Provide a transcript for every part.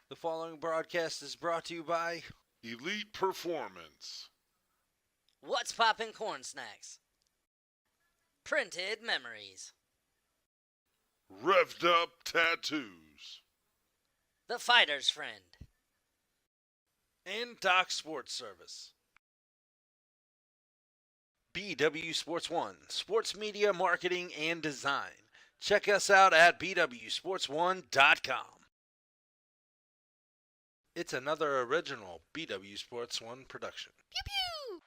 The following broadcast is brought to you by Elite Performance, What's Poppin' Corn Snacks? Printed Memories. Revved Up Tattoos, The Fighter's Friend. and Doc Sports Service. BW Sports One, sports media marketing and design. Check us out at BWSports1.com. It's another original BW Sports One production. Pew pew!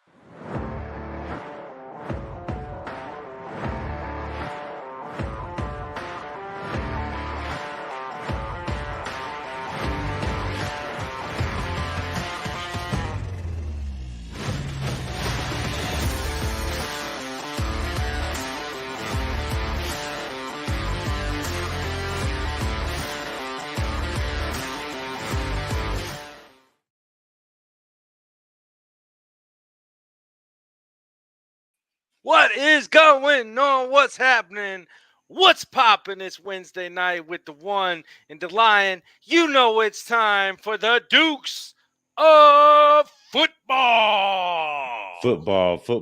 What is going on? What's happening? What's popping? It's Wednesday night with the one and the lion. You know it's time for the Dukes of Football. Football.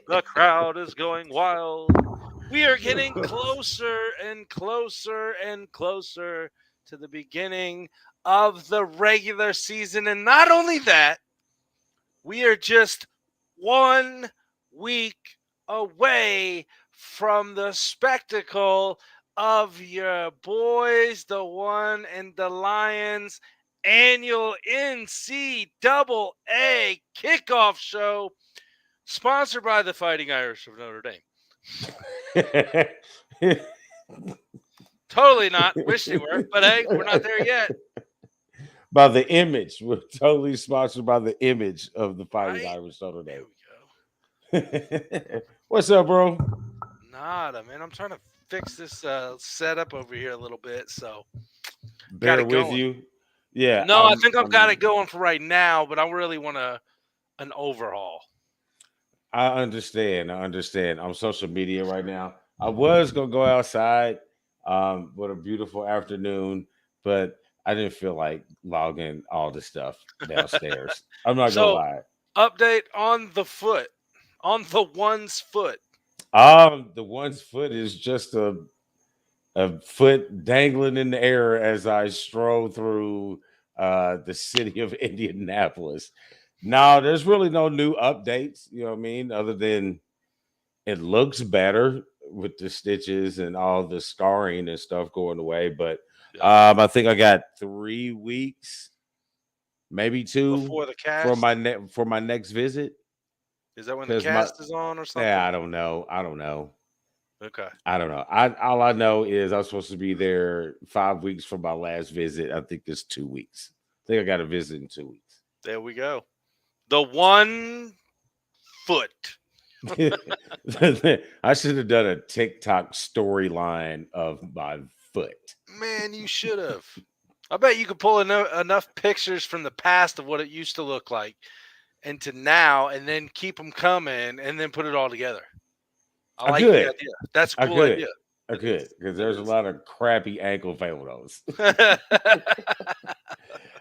The crowd is going wild. We are getting closer and closer and closer to the beginning of the regular season. And not only that, we are just 1 week away from the spectacle of your boys, the One and the Lions annual NCAA kickoff show, sponsored by the Fighting Irish of Notre Dame. Totally not. Wish they were, but hey, we're not there yet. By the image. We're totally sponsored by the image of the Fighting Right? Irish Notre There Dame. we go. What's up, bro? Nada, man. I'm trying to fix this setup over here a little bit, so Bear it with going. you. Yeah. no, I think I've got it going for right now, but I really want an overhaul. I understand. I'm on social media right now. I was gonna go outside with a beautiful afternoon, but I didn't feel like logging all the stuff downstairs. I'm not gonna So, lie. update on the foot, on the one's foot. The one's foot is just a foot dangling in the air as I stroll through the city of Indianapolis. No, there's really no new updates, you know what I mean, other than it looks better with the stitches and all the scarring and stuff going away. But I think I got 3 weeks, maybe 2 Before the for cast? my next visit. Is that when the 'Cause cast is on or something? Yeah, I don't know. Okay. I don't know. All I know is I'm supposed to be there 5 weeks for my last visit. I think it's 2 weeks. I think I got a visit in 2 weeks. There we go. The one foot. I should have done a TikTok storyline of my foot. Man, you should have. I bet you could pull enough pictures from the past of what it used to look like into now and then keep them coming and then put it all together. I like the idea. That's a cool idea. I could, because there's a lot of crappy ankle photos.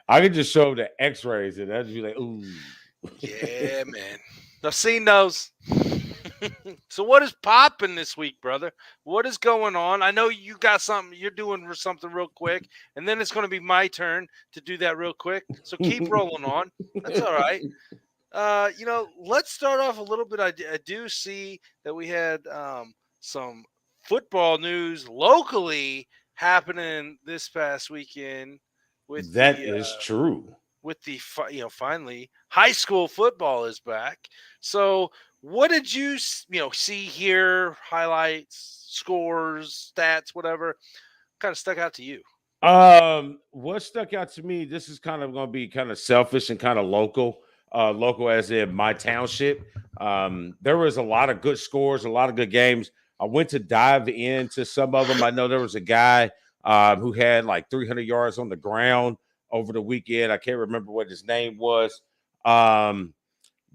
I could just show the x-rays and I'd be like, ooh. Yeah, man. I've seen those. So what is popping this week, brother? What is going on? I know you got something. You're doing something real quick, and then it's going to be my turn to do that real quick. So keep rolling on. That's all right. Let's start off a little bit. I do see that we had some football news locally happening this past weekend. That is true. With the finally high school football is back. So what did you see here? Highlights, scores, stats, whatever kind of stuck out to you? What stuck out to me, this is kind of going to be kind of selfish and kind of local as in my township. There was a lot of good scores, a lot of good games. I went to dive into some of them. I know there was a guy who had like 300 yards on the ground over the weekend. I can't remember what his name was.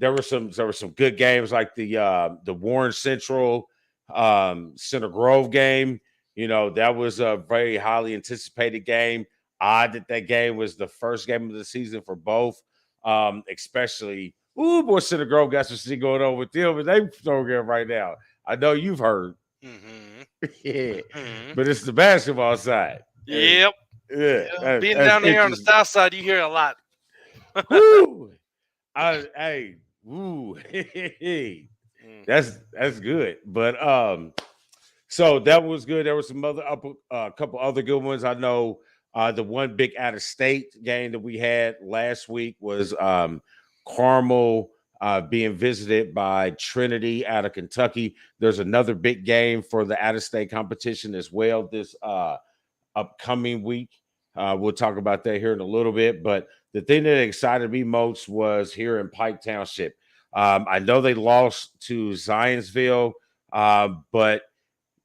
There were some good games like the Warren Central Center Grove game. That was a very highly anticipated game. Odd that game was the first game of the season for both, especially. Boy, Center Grove got some shit going on with them, but they program right now. I know you've heard. Mm-hmm. Yeah, Mm-hmm. but it's the basketball side. Yep. Yeah, Being that's down here on the interesting. south side, you hear a lot. Woo! Woo! That's good. But so that was good. There was some other couple other good ones. I know the one big out of state game that we had last week was Carmel being visited by Trinity out of Kentucky. There's another big game for the out of state competition as well this upcoming week. We'll talk about that here in a little bit. But the thing that excited me most was here in Pike Township. I know they lost to Zionsville, but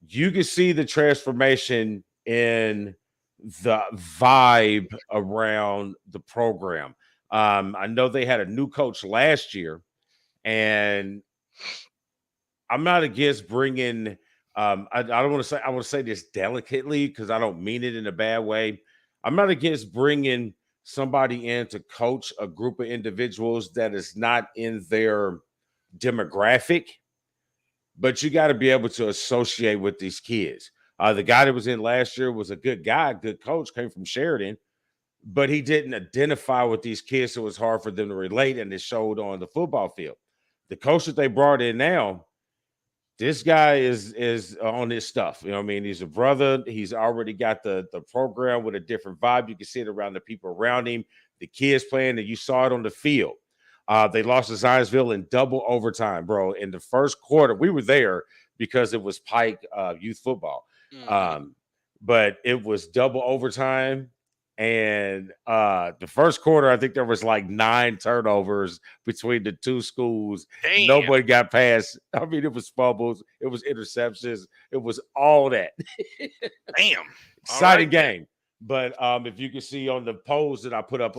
you can see the transformation in the vibe around the program. I know they had a new coach last year, and I'm not against bringing. I don't want to say. I want to say this delicately because I don't mean it in a bad way. I'm not against bringing somebody in to coach a group of individuals that is not in their demographic, but you got to be able to associate with these kids. The guy that was in last year was a good guy, good coach, came from Sheridan, but he didn't identify with these kids, so it was hard for them to relate, and it showed on the football field. The coach that they brought in now, this guy is on his stuff. You know what I mean? He's a brother. He's already got the program with a different vibe. You can see it around the people around him, the kids playing, and you saw it on the field. They lost to Zionsville in double overtime, bro. In the first quarter, we were there because it was Pike youth football. Mm-hmm. But it was double overtime. And the first quarter, I think there was like 9 turnovers between the two schools. Damn. Nobody got past. I mean, it was fumbles, it was interceptions, it was all that. Damn. Exciting game. But if you can see on the polls that I put up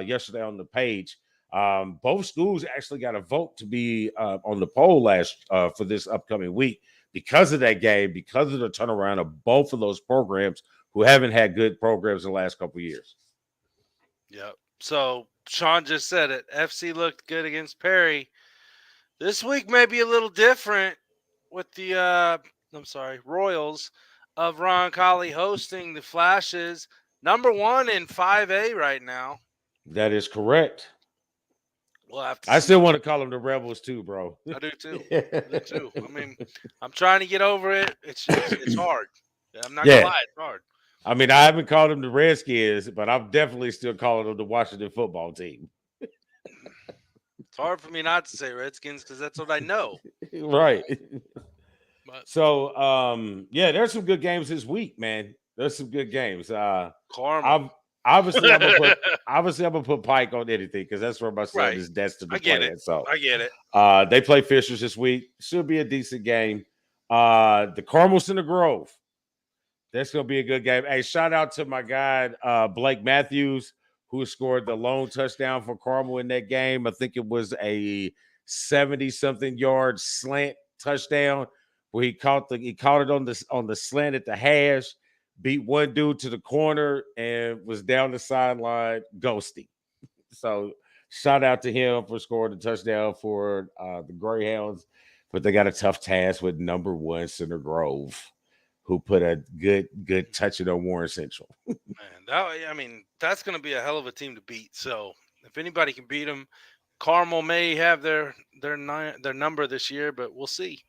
yesterday on the page, both schools actually got a vote to be on the poll for this upcoming week because of that game, because of the turnaround of both of those programs who haven't had good programs in the last couple of years. Yep. So Sean just said it. FC looked good against Perry. This week may be a little different with the Royals of Ron Colley hosting the Flashes, number 1 in 5A right now. That is correct. We'll have to I see. still want to call them the Rebels too, bro. I do too. I mean, I'm trying to get over it. It's hard. I'm not gonna lie, it's hard. I mean, I haven't called them the Redskins, but I'm definitely still calling them the Washington football team. It's hard for me not to say Redskins because that's what I know. Right. But so, there's some good games this week, man. There's some good games. Carmel. Obviously, I'm gonna put Pike on anything because that's where my son is destined to play. So I get it. They play Fishers this week. Should be a decent game. The Carmel Center Grove. That's gonna be a good game. Hey, shout out to my guy Blake Matthews, who scored the lone touchdown for Carmel in that game. I think it was a 70-something yard slant touchdown where he caught it on the slant at the hash, beat one dude to the corner, and was down the sideline ghosting. So shout out to him for scoring the touchdown for the Greyhounds. But they got a tough task with number 1 Center Grove, who put a good touching on Warren Central. Man, that's going to be a hell of a team to beat. So if anybody can beat them, Carmel may have their number this year, but we'll see.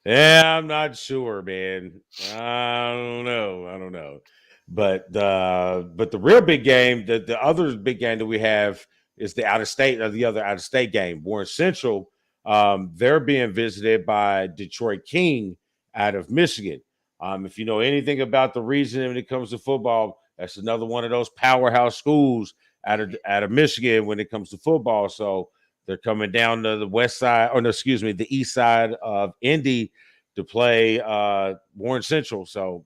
Yeah, I'm not sure, man. I don't know. But the real big game, the other big game that we have is the other out of state game. Warren Central, they're being visited by Detroit King out of Michigan. If you know anything about the region when it comes to football, that's another one of those powerhouse schools out of Michigan when it comes to football. So they're coming down to the east side of Indy to play Warren Central. So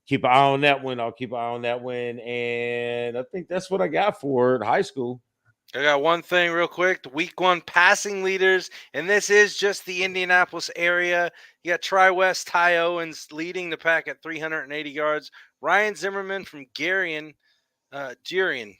keep an eye on that one. I'll keep an eye on that one. And I think that's what I got for high school. I got one thing real quick. The week 1 passing leaders, and this is just the Indianapolis area. You got Tri-West Ty Owens leading the pack at 380 yards. Ryan Zimmerman from Garion, Garion.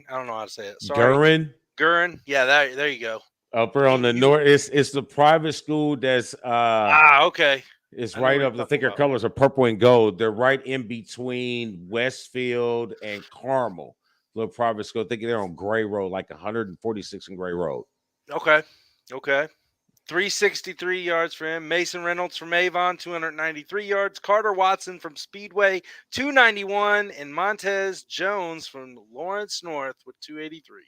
I don't know how to say it. Sorry. Gurin. Yeah, there you go. Upper on the north. It's the private school that's okay. It's right up. I think their colors are purple and gold. They're right in between Westfield and Carmel. Little private school. I think they're on Gray Road, like 146 in Gray Road. Okay. 363 yards for him. Mason Reynolds from Avon, 293 yards. Carter Watson from Speedway, 291. And Montez Jones from Lawrence North with 283.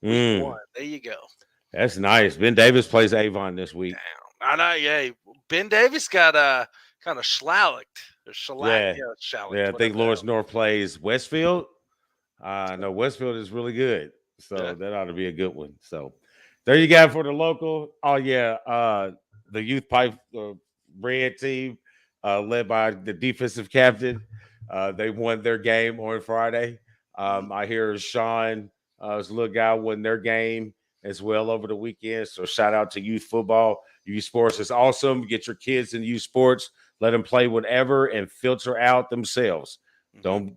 Week 1. There you go. That's nice. Ben Davis plays Avon this week. Damn. I know, yeah. Ben Davis got kind of shellacked. Yeah, I think Lawrence North plays Westfield. No, Westfield is really good. So that ought to be a good one. So there you go for the local. Oh, yeah. The youth pipe red team led by the defensive captain. They won their game on Friday. I hear Sean, this little guy, won their game as well over the weekend. So shout out to youth football. Youth sports is awesome. Get your kids in youth sports. Let them play whatever and filter out themselves. Don't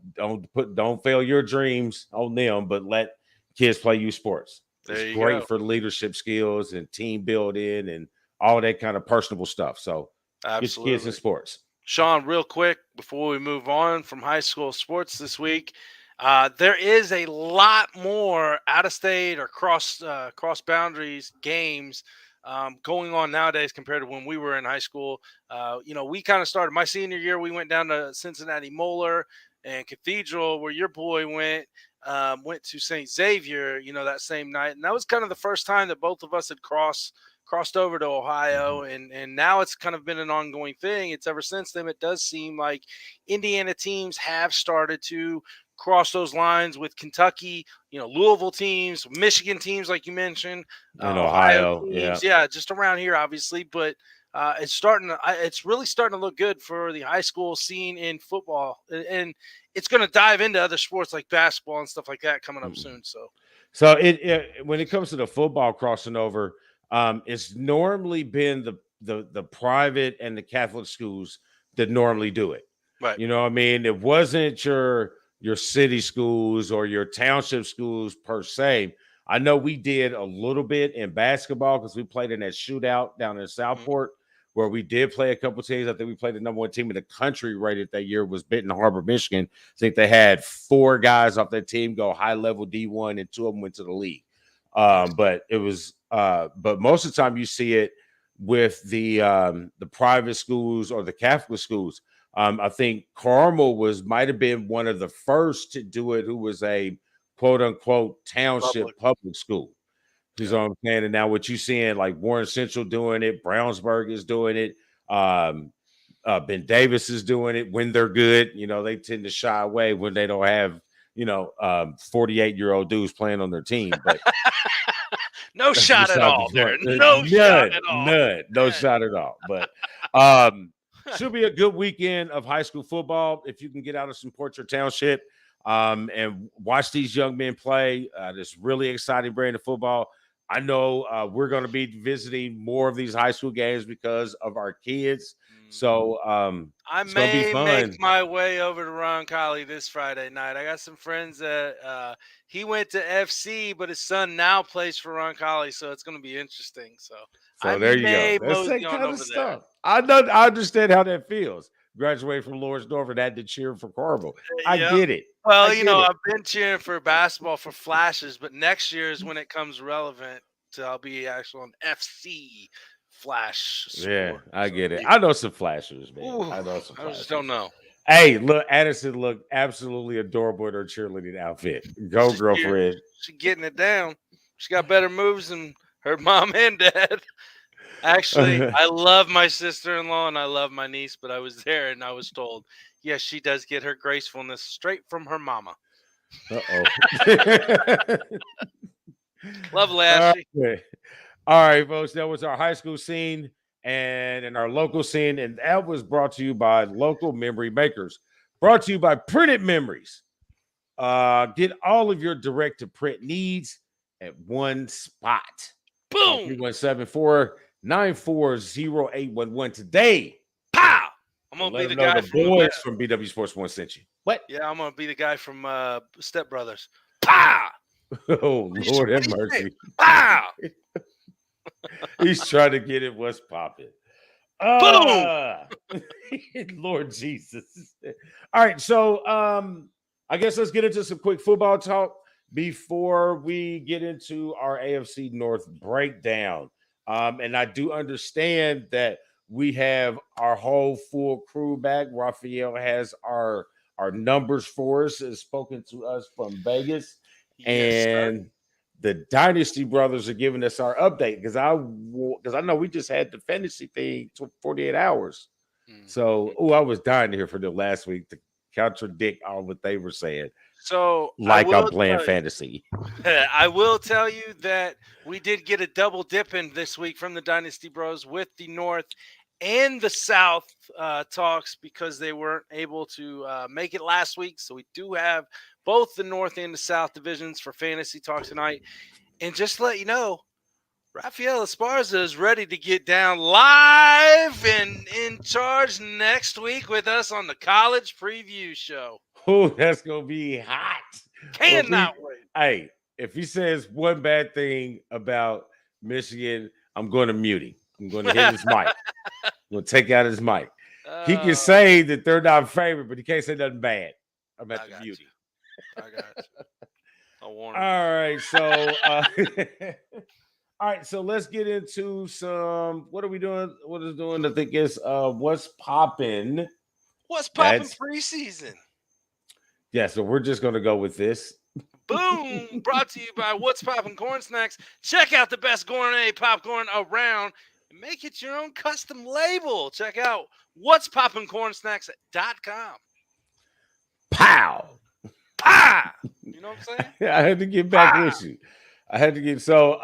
fail your dreams on them, but let kids play youth sports. It's great for leadership skills and team building and all that kind of personable stuff. So get your kids in sports. Sean, real quick before we move on from high school sports this week, there is a lot more out-of-state or cross boundaries games going on nowadays compared to when we were in high school. We kind of started my senior year. We went down to Cincinnati Moeller and Cathedral, where your boy went to St. Xavier, that same night. And that was kind of the first time that both of us had crossed over to Ohio. And now it's kind of been an ongoing thing. It's ever since then. It does seem like Indiana teams have started to cross those lines with Kentucky, Louisville teams, Michigan teams, like you mentioned, and Ohio teams, just around here, obviously. But it's really starting to look good for the high school scene in football, and it's going to dive into other sports like basketball and stuff like that coming up soon. So it when it comes to the football crossing over, it's normally been the private and the Catholic schools that normally do it. Right. You know what I mean? It wasn't your city schools or your township schools per se. I know we did a little bit in basketball because we played in that shootout down in Southport, where we did play a couple teams. I think we played the number 1 team in the country rated that year was Benton Harbor, Michigan. I think they had 4 guys off that team go high level D1, and 2 of them went to the league. But it was, but most of the time you see it with the private schools or the Catholic schools. I think Carmel might have been one of the first to do it, who was a quote unquote township public school. You know what I'm saying? And now what you seeing, like Warren Central doing it, Brownsburg is doing it, Ben Davis is doing it when they're good. They tend to shy away when they don't have 48-year-old dudes playing on their team. But no shot at all there. No shot at all. None. No shot at all. But should be a good weekend of high school football if you can get out of some Portrait Township and watch these young men play. This really exciting brand of football. I know we're going to be visiting more of these high school games because of our kids. So I may make my way over to Roncalli this Friday night. I got some friends that he went to FC, but his son now plays for Roncalli, so it's going to be interesting. So there you go. That's that kind of stuff. I understand how that feels. Graduated from Lawrence North and had to cheer for Carmel. I get it. Well, I've been cheering for basketball for flashes, but next year is when it comes relevant. I'll be actually on FC flash. Yeah, I get it. I know some flashers, man. I know some flashers. I just don't know. Hey, look, Addison looked absolutely adorable in her cheerleading outfit. Go, girlfriend. She's getting it down. She got better moves than her mom and dad. Actually, I love my sister-in-law and I love my niece, but I was there and I was told, yes, she does get her gracefulness straight from her mama. Lovely, Ashley. All right, folks, that was our high school scene and our local scene, and that was brought to you by Local Memory Makers, brought to you by Printed Memories. Get all of your direct-to-print needs at one spot. Boom. 317-494-0811 today. Pow. I'm Let gonna be them the know guy the from boys from BW Sports One sent you. What? Yeah, I'm gonna be the guy from Step Brothers. Pow. Oh, Lord have What do you say? mercy. Pow. He's trying to get it. What's popping? Lord Jesus. All right, so I guess let's get into some quick football talk before we get into our AFC North breakdown. And I do understand that we have our whole full crew back. Raphael has our numbers for us, has spoken to us from Vegas, Yes, sir. and the Dynasty brothers are giving us our update because I know we just had the fantasy thing 48 hours. So, I was dying to hear from them last week to contradict all what they were saying. So Like I'm playing fantasy. I will tell you that we did get a double dip in this week from the Dynasty Bros with the North and the South talks because they weren't able to make it last week. So we do have both the North and the South divisions for fantasy talk tonight. And just to let you know, Rafael Esparza is ready to get down live and in charge next week with us on the College Preview Show. Oh, that's gonna be hot. Cannot wait. Hey, if he says one bad thing about Michigan, I'm going to mute him. I'm going to hit his mic. I'm going to take out his mic. He can say that they're not favored, but he can't say nothing bad. I'm at the mute. I got you. I'll warn him. All right, so all right, so let's get into some. What are we doing? What is doing? I think it's what's popping. What's popping preseason? Yeah, so we're just gonna go with this. Boom! Brought to you by What's Poppin' Corn Snacks. Check out the best gourmet popcorn around and make it your own custom label. Check out What's Poppin' Cornsnacks.com. Pow! Pow! You know what I'm saying? I had to get back with you. So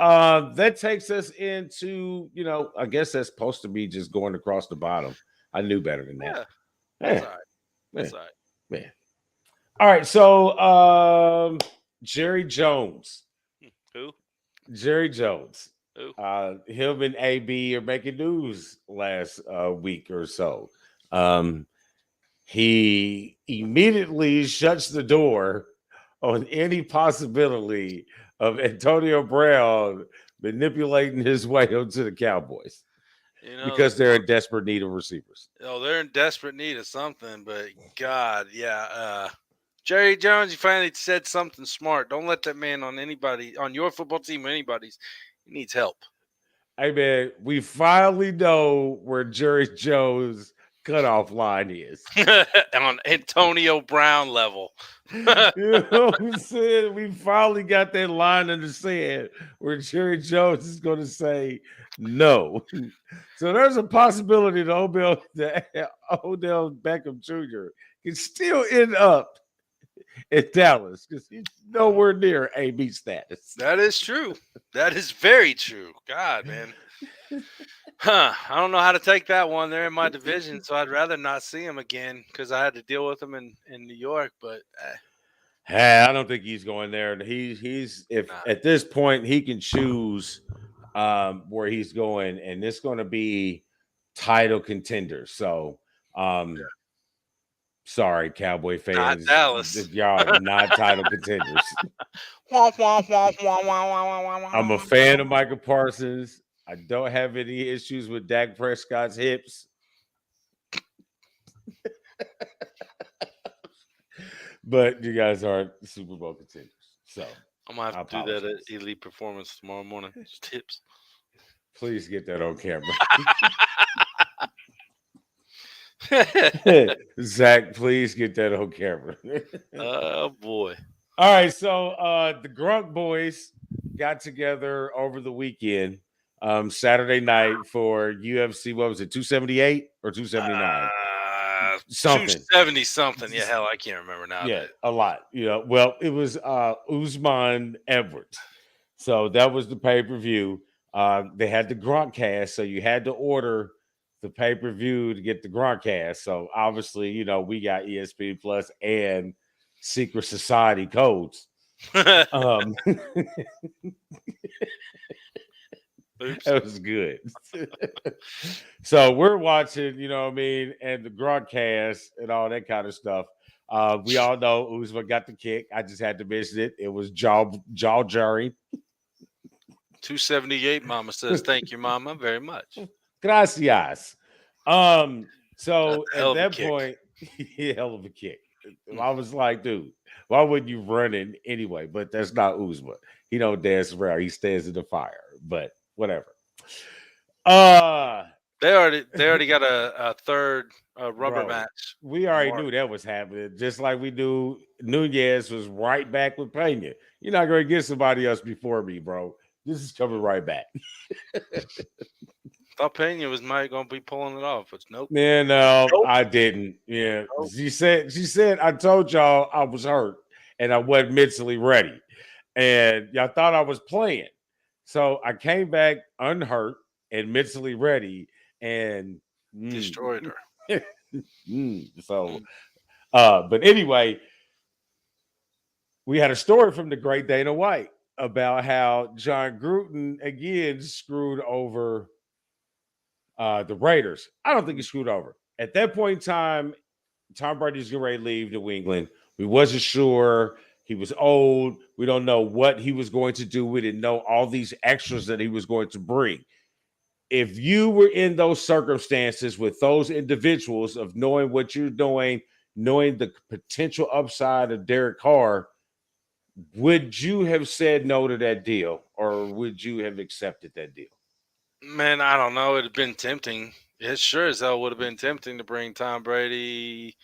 that takes us into, I guess that's supposed to be just going across the bottom. I knew better than that. That's all right. That's all right. Man. All right, so Jerry Jones. Who? Jerry Jones. Who? Him and AB are making news last week or so. He immediately shuts the door on any possibility of Antonio Brown manipulating his way onto the Cowboys. Because they're in desperate need of receivers. Oh, they're in desperate need of something, but God, yeah. Jerry Jones, you finally said something smart. Don't let that man on your football team or anybody's. He needs help. Hey, man, we finally know where Jerry Jones' cutoff line is. On Antonio Brown level. You know what I'm saying? We finally got that line in the sand where Jerry Jones is going to say no. So there's a possibility that Odell Beckham Jr. can still end up in Dallas because he's nowhere near AB status. That is true. That is very true. God, man. I don't know how to take that one. They're in my division, so I'd rather not see him again because I had to deal with him in New York. But I don't think he's going there. At this point he can choose where he's going, and it's going to be title contender. So, sorry, Cowboy fans, not Dallas. Y'all are not title contenders. I'm a fan of Michael Parsons. I don't have any issues with Dak Prescott's hips. But you guys aren't Super Bowl contenders. So I'm going to have to do that at Elite Performance tomorrow morning. Just tips. Please get that on camera. Zach, please get that on camera. Oh, boy. All right, so the Grunk boys got together over the weekend, Saturday night for UFC. What was it, 278 or 279? Something. 270 something. Yeah, hell, I can't remember now. Yeah, a lot. Well, it was Usman Edwards. So that was the pay-per-view. They had the Gronkcast, so you had to order the pay-per-view to get the Gronkcast. So obviously, we got ESPN Plus and Secret Society codes. Um, Oops. that was good. So we're watching, you know what I mean, and the broadcast and all that kind of stuff. We all know Uzma got the kick. I just had to mention it. It was jaw jarring. 278 Mama says, thank you, Mama, very much. Gracias. So That's a hell at of a that kick. point, hell of a kick. I was like, dude, why wouldn't you run it anyway? But that's not Uzma. He don't dance around. He stands in the fire. But whatever. They already got a third rubber Bro, match. we already Mark. knew that was happening. Just like we knew Nunez was right back with Pena. You're not going to get somebody else before me, bro. This is coming right back. Thought Pena was might gonna be pulling it off, but nope. Man, no, Nope. I didn't. Yeah. Nope. She said, I told y'all I was hurt and I wasn't mentally ready. And y'all thought I was playing. So I came back unhurt and mentally ready and Destroyed her. So but anyway, we had a story from the great Dana White about how John Gruden again screwed over the Raiders. I don't think he screwed over. At that point in time, Tom Brady's getting ready to leave New England. We wasn't sure. He was old. We don't know what he was going to do. We didn't know all these extras that he was going to bring. If you were in those circumstances with those individuals of knowing what you're doing, knowing the potential upside of Derek Carr, would you have said no to that deal or would you have accepted that deal? Man, I don't know. It'd have been tempting. It sure as hell would have been tempting to bring Tom Brady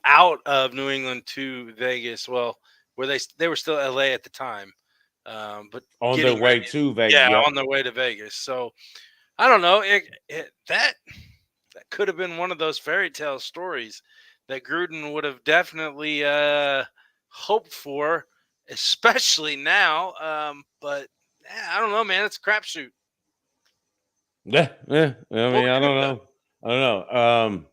out of New England to Vegas. Well, where they were still LA at the time, but On their way to Vegas. Yeah, on their way to Vegas. So I don't know. That could have been one of those fairy tale stories that Gruden would have definitely hoped for, especially now. But I don't know, man. It's a crapshoot. Yeah. I mean, I don't know.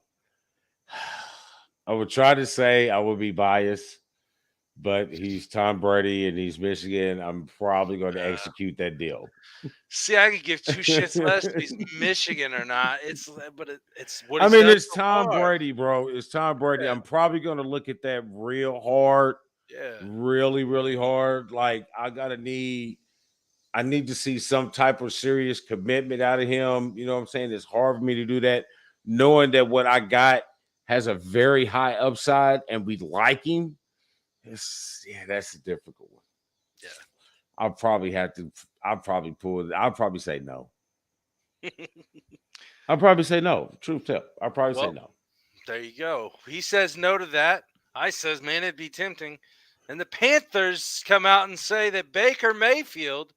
I would try to say I would be biased, but he's Tom Brady and he's Michigan. I'm probably going to execute that deal. See, I could give two shits less if he's Michigan or not. It's what I he's mean, done it's so Tom far. Brady, bro. It's Tom Brady. Yeah. I'm probably going to look at that real hard. Yeah. Really, really hard. Like I need to see some type of serious commitment out of him. You know what I'm saying? It's hard for me to do that, knowing that what I got has a very high upside and we like him. That's a difficult one. Yeah. I'll probably say no. I'll probably say no. Truth tell. I'll probably say no. There you go. He says no to that. I says, man, it'd be tempting. And the Panthers come out and say that Baker Mayfield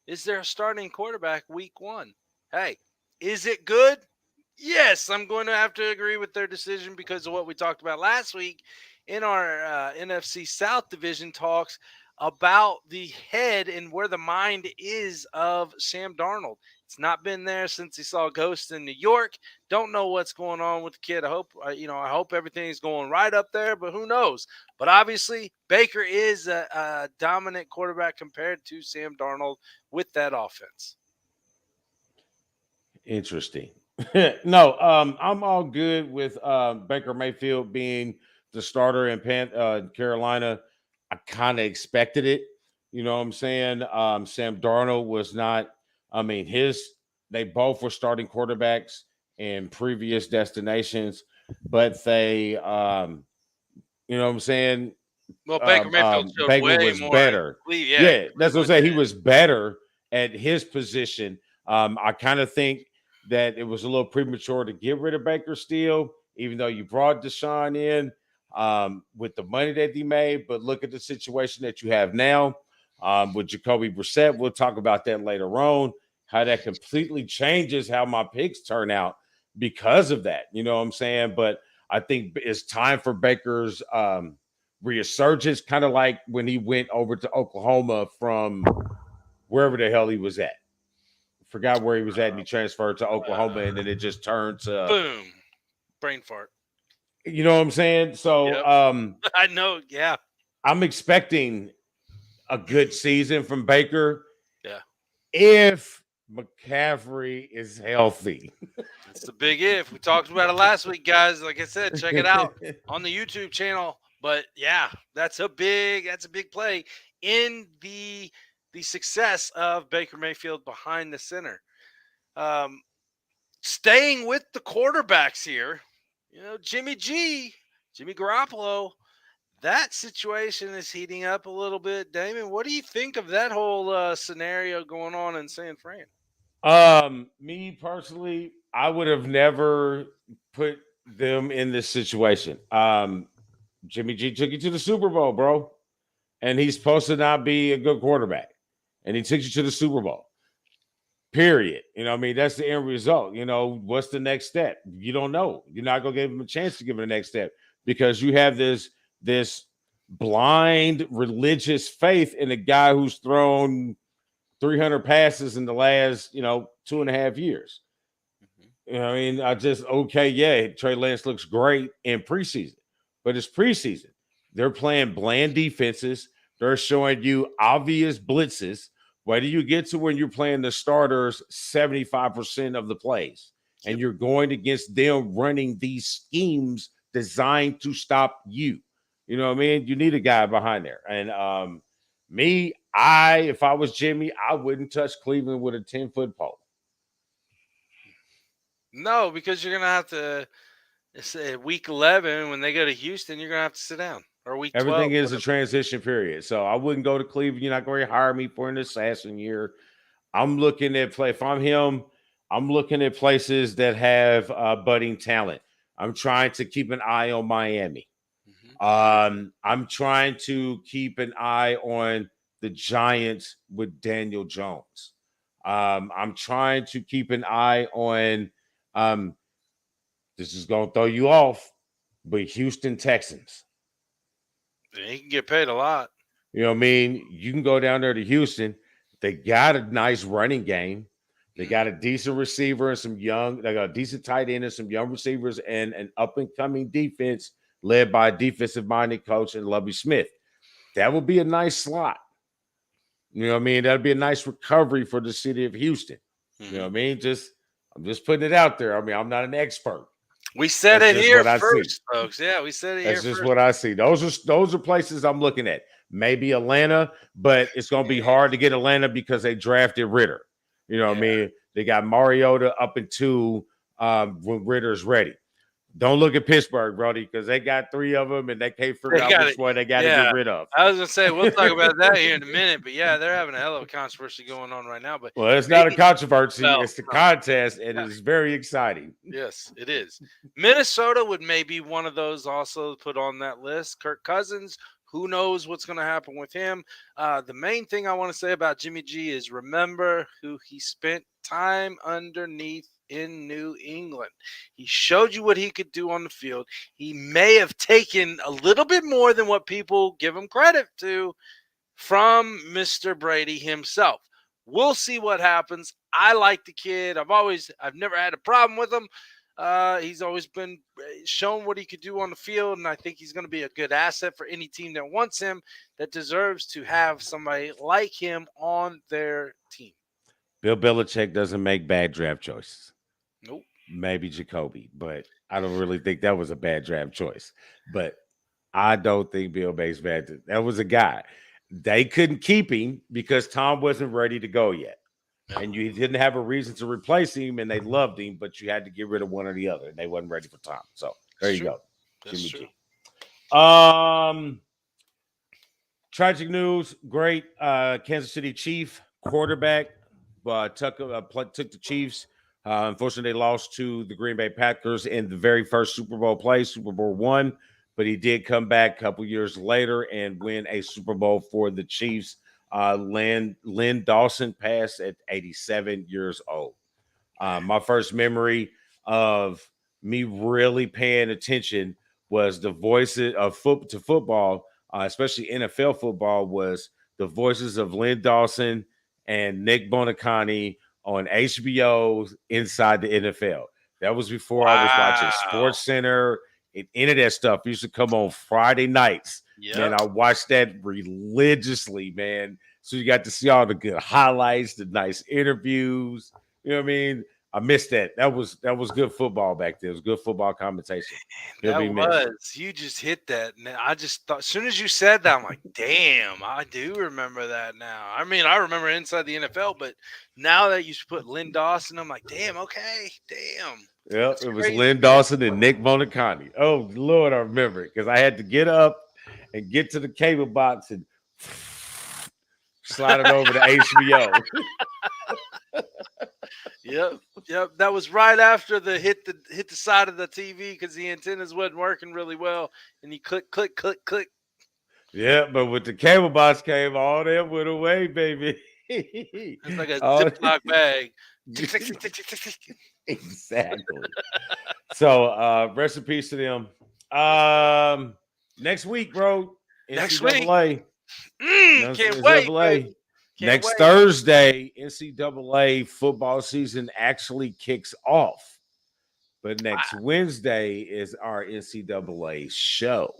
is their starting quarterback week 1. Hey, is it good? Yes, I'm going to have to agree with their decision because of what we talked about last week in our NFC South division talks about the head and where the mind is of Sam Darnold. It's not been there since he saw Ghost in New York. Don't know what's going on with the kid. I hope everything's going right up there, but who knows? But obviously, Baker is a dominant quarterback compared to Sam Darnold with that offense. Interesting. No, I'm all good with Baker Mayfield being the starter in Carolina. I kind of expected it. You know what I'm saying? Sam Darnold was not. I mean, they both were starting quarterbacks in previous destinations, but they, you know what I'm saying? Well, Baker Mayfield showed Baker way was more. better. Yeah, that's what I'm saying. He was better at his position. I kind of think that it was a little premature to get rid of Baker still, even though you brought Deshaun in with the money that he made. But look at the situation that you have now with Jacoby Brissett. We'll talk about that later on, how that completely changes how my picks turn out because of that. You know what I'm saying? But I think it's time for Baker's resurgence, kind of like when he went over to Oklahoma from wherever the hell he was at. Forgot where he was at, and he transferred to Oklahoma, and then it just turned to boom, brain fart. You know what I'm saying? So, Yep. I know, yeah. I'm expecting a good season from Baker. Yeah. If McCaffrey is healthy. It's the big if. We talked about it last week, guys. Like I said, check it out on the YouTube channel. But yeah, that's a big play in the success of Baker Mayfield behind the center. Staying with the quarterbacks here, Jimmy Garoppolo, that situation is heating up a little bit. Damon, what do you think of that whole scenario going on in San Fran? Me personally, I would have never put them in this situation. Jimmy G took you to the Super Bowl, bro, and he's supposed to not be a good quarterback, and he took you to the Super Bowl. Period. That's the end result. What's the next step? You don't know. You're not gonna give him a chance to give him the next step because you have this blind religious faith in a guy who's thrown 300 passes in the last 2.5 years. Trey Lance looks great in preseason, but it's preseason. They're playing bland defenses. They're showing you obvious blitzes. Where do you get to when you're playing the starters 75% of the plays and you're going against them running these schemes designed to stop you? You know what I mean? You need a guy behind there. And if I was Jimmy, I wouldn't touch Cleveland with a 10-foot pole. No, because you're going to have to say week 11 when they go to Houston, you're going to have to sit down. Or week 12. Everything is a transition period. So I wouldn't go to Cleveland. You're not going to hire me for an assassin year. I'm looking at if I'm him, I'm looking at places that have budding talent. I'm trying to keep an eye on Miami. I'm trying to keep an eye on the Giants with Daniel Jones. I'm trying to keep an eye on this is going to throw you off, but Houston Texans. He can get paid a lot. You know what I mean? You can go down there to Houston. They got a nice running game. They got a decent receiver and they got a decent tight end and some young receivers and an up-and-coming defense led by a defensive-minded coach and Lovie Smith. That would be a nice slot. You know what I mean? That'd be a nice recovery for the city of Houston. You know what I mean? I'm just putting it out there. I'm not an expert. We said it here first, folks. Yeah, we said it here first. That's just what I see. Those are places I'm looking at. Maybe Atlanta, but it's going to be hard to get Atlanta because they drafted Ritter. You know what I mean? They got Mariota up into when Ritter's ready. Don't look at Pittsburgh, Brody, because they got 3 of them and they can't figure out which one they got to get rid of. I was going to say, we'll talk about that here in a minute. But, yeah, they're having a hell of a controversy going on right now. But it's not a controversy. It's the contest, and it's very exciting. Yes, it is. Minnesota would maybe one of those also put on that list. Kirk Cousins, who knows what's going to happen with him. The main thing I want to say about Jimmy G is remember who he spent time underneath in New England. He showed you what he could do on the field. He may have taken a little bit more than what people give him credit to from Mr. Brady himself. We'll see what happens. I like the kid. I've never had a problem with him. He's always been shown what he could do on the field, and I think he's going to be a good asset for any team that wants him, that deserves to have somebody like him on their team. Bill Belichick doesn't make bad draft choices. Nope. Maybe Jacoby, but I don't really think that was a bad draft choice. But I don't think Bill makes bad. That was a guy. They couldn't keep him because Tom wasn't ready to go yet. And you didn't have a reason to replace him, and they loved him, but you had to get rid of one or the other, and they wasn't ready for Tom. So there you go. Jimmy G. Tragic news. Great Kansas City Chief quarterback took the Chiefs. Unfortunately, they lost to the Green Bay Packers in the very first Super Bowl play, Super Bowl I. But he did come back a couple years later and win a Super Bowl for the Chiefs. Lynn Dawson passed at 87 years old. My first memory of me really paying attention was the voices of football, especially NFL football, was the voices of Lynn Dawson and Nick Bonacani on HBO Inside the NFL. That was before I was watching Sports Center and any of that stuff. It used to come on Friday nights. Man, I watched that religiously, man. So you got to see all the good highlights, the nice interviews. You know what I mean? I missed that. That was good football back then. It was good football commentation. That was. You just hit that. And I just thought, as soon as you said that, I'm like, damn, I do remember that now. I mean, I remember inside the NFL, but now that you put Lynn Dawson, I'm like, damn, okay, damn. Yep, it was Lynn Dawson and Nick Bonacani. Oh, Lord, I remember it because I had to get up and get to the cable box and slide it over to HBO. Yep. That was right after the hit the side of the TV because the antennas wasn't working really well, and you click. Yeah, but with the cable box came, all that went away, baby. It's like a Ziploc bag. Exactly. So rest in peace to them. Next week, bro. Next NCAA. week. Can't wait. Next Thursday, NCAA football season actually kicks off. But next Wednesday is our NCAA show.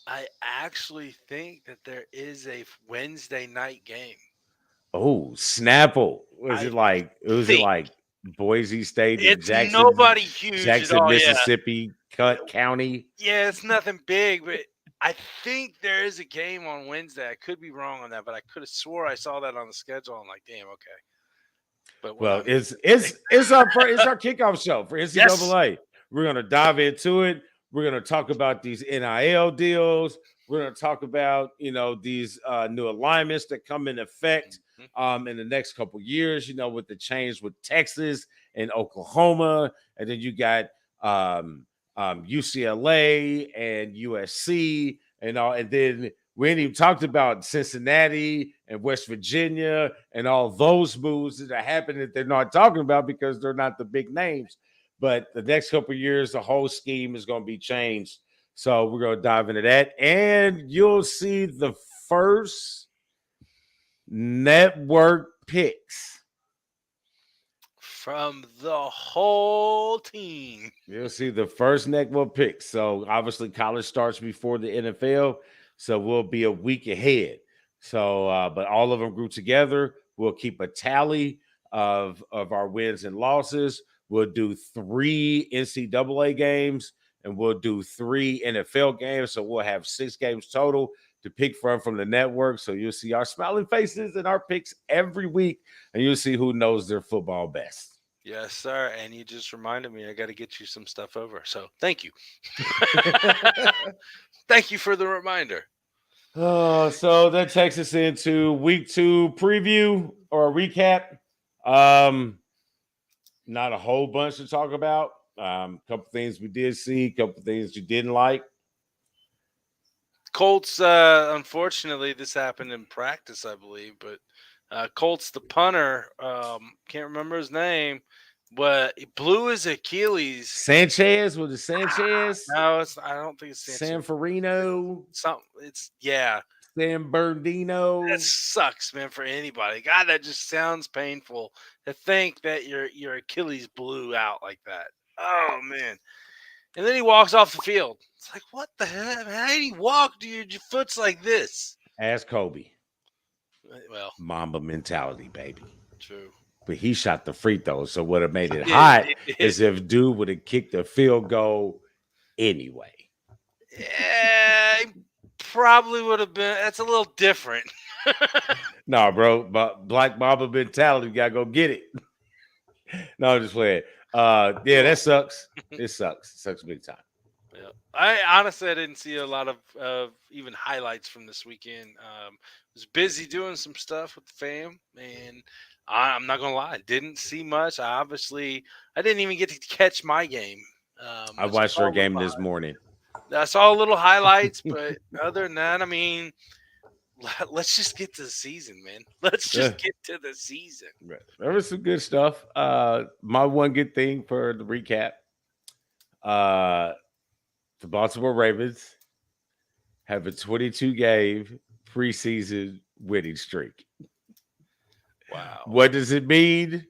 I actually think that there is a Wednesday night game. Oh, Snapple. Was it like Boise State and it's Jackson? Nobody huge Jackson, at all, Mississippi, County. Yeah, it's nothing big, but I think there is a game on Wednesday. I could be wrong on that, but I could have swore I saw that on the schedule. I'm like, damn, okay. But well, it's our kickoff show for NCAA. Yes. We're gonna dive into it. We're gonna talk about these NIL deals. We're gonna talk about these new alignments that come in effect in the next couple years. With the change with Texas and Oklahoma, and then you got UCLA and USC and all, and then we ain't even talked about Cincinnati and West Virginia and all those moves that are happening that they're not talking about because they're not the big names. But the next couple of years, the whole scheme is going to be changed. So we're going to dive into that. And you'll see the first network picks from the whole team. You'll see the first network picks. So obviously college starts before the NFL. So we'll be a week ahead. So, but all of them grew together. We'll keep a tally of our wins and losses. We'll do 3 NCAA games and we'll do 3 NFL games. So we'll have 6 games total to pick from the network. So you'll see our smiling faces and our picks every week, and you'll see who knows their football best. Yes, sir. And you just reminded me I got to get you some stuff over. So thank you. Thank you for the reminder. So that takes us into week 2 preview or a recap. Not a whole bunch to talk about. Couple things we did see, couple things you didn't like. Colts, unfortunately, this happened in practice, I believe, but Colts, the punter, can't remember his name, but he blew his Achilles. Sanchez? Was it Sanchez? No, I don't think it's Sanchez. Sanfarino? San Bernardino. That sucks, man, for anybody. God, that just sounds painful to think that your Achilles blew out like that. Oh, man. And then he walks off the field. It's like, what the hell? How did he walk, dude? Your foot's like this. Ask Kobe. Well, Mamba mentality, baby. True. But he shot the free throw, so what made it hot is if dude would have kicked the field goal anyway. Yeah, he probably would have been. That's a little different. No, bro. But Black Mamba mentality, you got to go get it. No, I'm just playing. Yeah, that sucks. It sucks. It sucks big time. Yeah. I honestly didn't see a lot of even highlights from this weekend. Was busy doing some stuff with the fam, and I'm not gonna lie, didn't see much. I didn't even get to catch my game. I watched your game this morning. I saw a little highlights, but other than that, I mean, let's just get to the season, man. Let's just get to the season. There was some good stuff. My one good thing for the recap, the Baltimore Ravens have a 22-game preseason winning streak. Wow. What does it mean?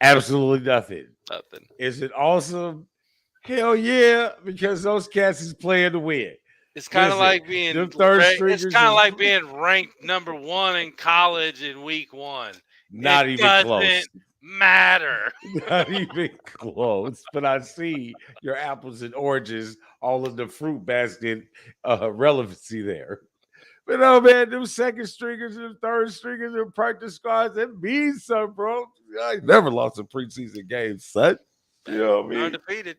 Absolutely nothing. Nothing. Is it awesome? Hell yeah, because those cats is playing to win. It's kind of Listen, like being them third it's stringers kind of is like being ranked number 1 in college in week 1. not It even close. doesn't matter. Not even close. But I see your apples and oranges all in the fruit basket relevancy there. But no, man, them second stringers and third stringers and practice squads, that means something, bro. I never lost a preseason game, son. You know what I mean? Undefeated.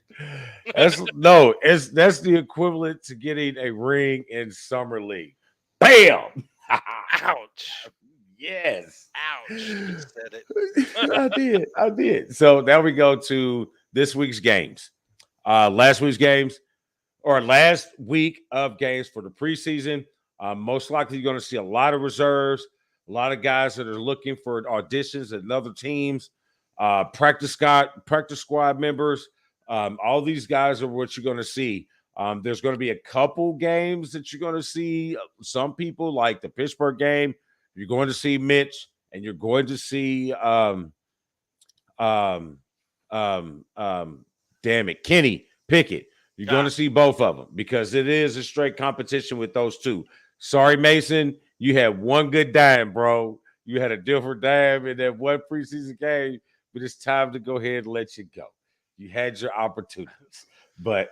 That's that's the equivalent to getting a ring in summer league. Bam! Ouch. Yes. Ouch. You said it. I did. So now we go to this week's games. Last week's games, or last week of games for the preseason. Most likely you're going to see a lot of reserves, a lot of guys that are looking for auditions at other teams, practice squad members. All these guys are what you're going to see. There's going to be a couple games that you're going to see. Some people, like the Pittsburgh game, you're going to see Mitch, and you're going to see Kenny Pickett. You're going to see both of them because it is a straight competition with those two. Sorry, Mason, you had one good dime, bro. You had a different dime in that one preseason game, but it's time to go ahead and let you go. You had your opportunities, but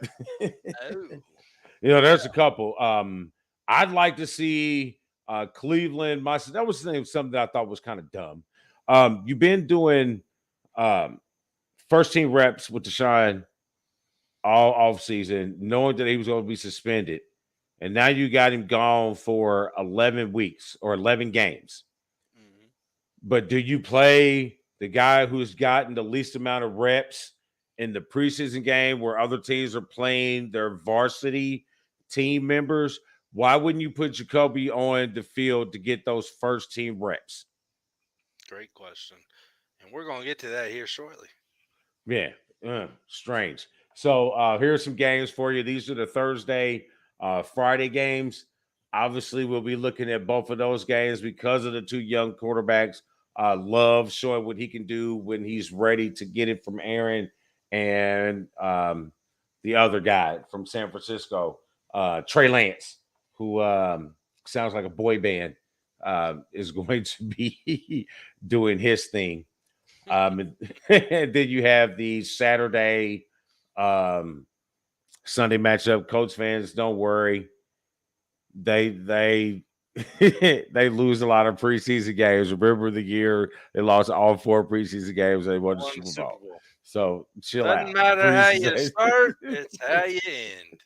there's a couple. I'd like to see Cleveland. That was something that I thought was kind of dumb. You've been doing first team reps with Deshaun all off season, knowing that he was going to be suspended, and now you got him gone for 11 weeks or 11 games. Mm-hmm. But do you play the guy who's gotten the least amount of reps in the preseason game where other teams are playing their varsity team members? Why wouldn't you put Jacoby on the field to get those first team reps? Great question. And we're going to get to that here shortly. Yeah, strange. So here are some games for you. These are the Thursday, Friday games. Obviously, we'll be looking at both of those games because of the two young quarterbacks. Love showing what he can do when he's ready to get it from Aaron and the other guy from San Francisco, Trey Lance, who sounds like a boy band, is going to be doing his thing. And then you have the Saturday, Sunday matchup. Colts fans, don't worry. They they lose a lot of preseason games. Remember the year they lost all 4 preseason games. They won the Super Bowl. So chill out. Doesn't matter how you start, it's how you end.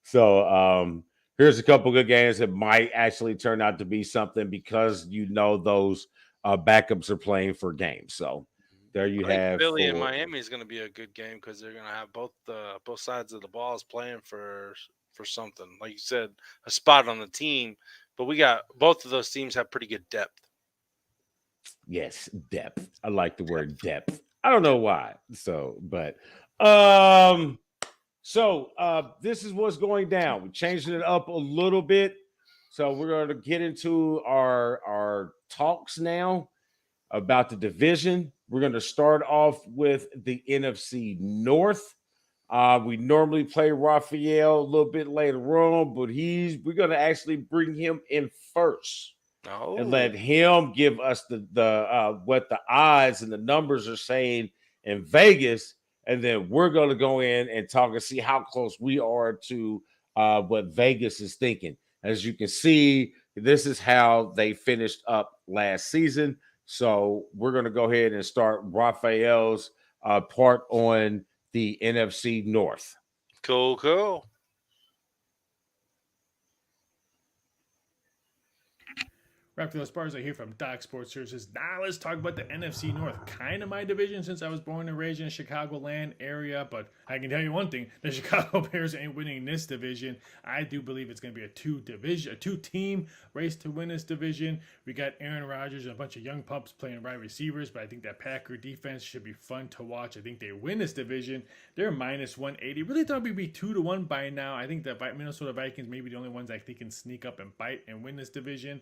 So here's a couple good games that might actually turn out to be something because those backups are playing for games. So there you have Philly and Miami is going to be a good game because they're going to have both sides of the balls playing for something. Like you said, a spot on the team. But we got both of those teams have pretty good depth. Yes, depth. I like the word depth. I don't know why. So, but this is what's going down. We're changing it up a little bit. So we're going to get into our talks now about the division. We're going to start off with the NFC North. We normally play Raphael a little bit later on, but we're going to actually bring him in first and let him give us the what the odds and the numbers are saying in Vegas, and then we're going to go in and talk and see how close we are to what Vegas is thinking. As you can see, this is how they finished up last season. So we're going to go ahead and start Raphael's part on the NFC North. Cool. Raphael Esparza here from Doc Sports Services. Now let's talk about the NFC North. Kind of my division since I was born and raised in the Chicagoland area, but I can tell you one thing: the Chicago Bears ain't winning this division. I do believe it's going to be a two-team race to win this division. We got Aaron Rodgers and a bunch of young pups playing wide receivers, but I think that Packer defense should be fun to watch. I think they win this division. They're minus 180. Really thought we'd be 2-1 by now. I think the Minnesota Vikings may be the only ones I think can sneak up and bite and win this division.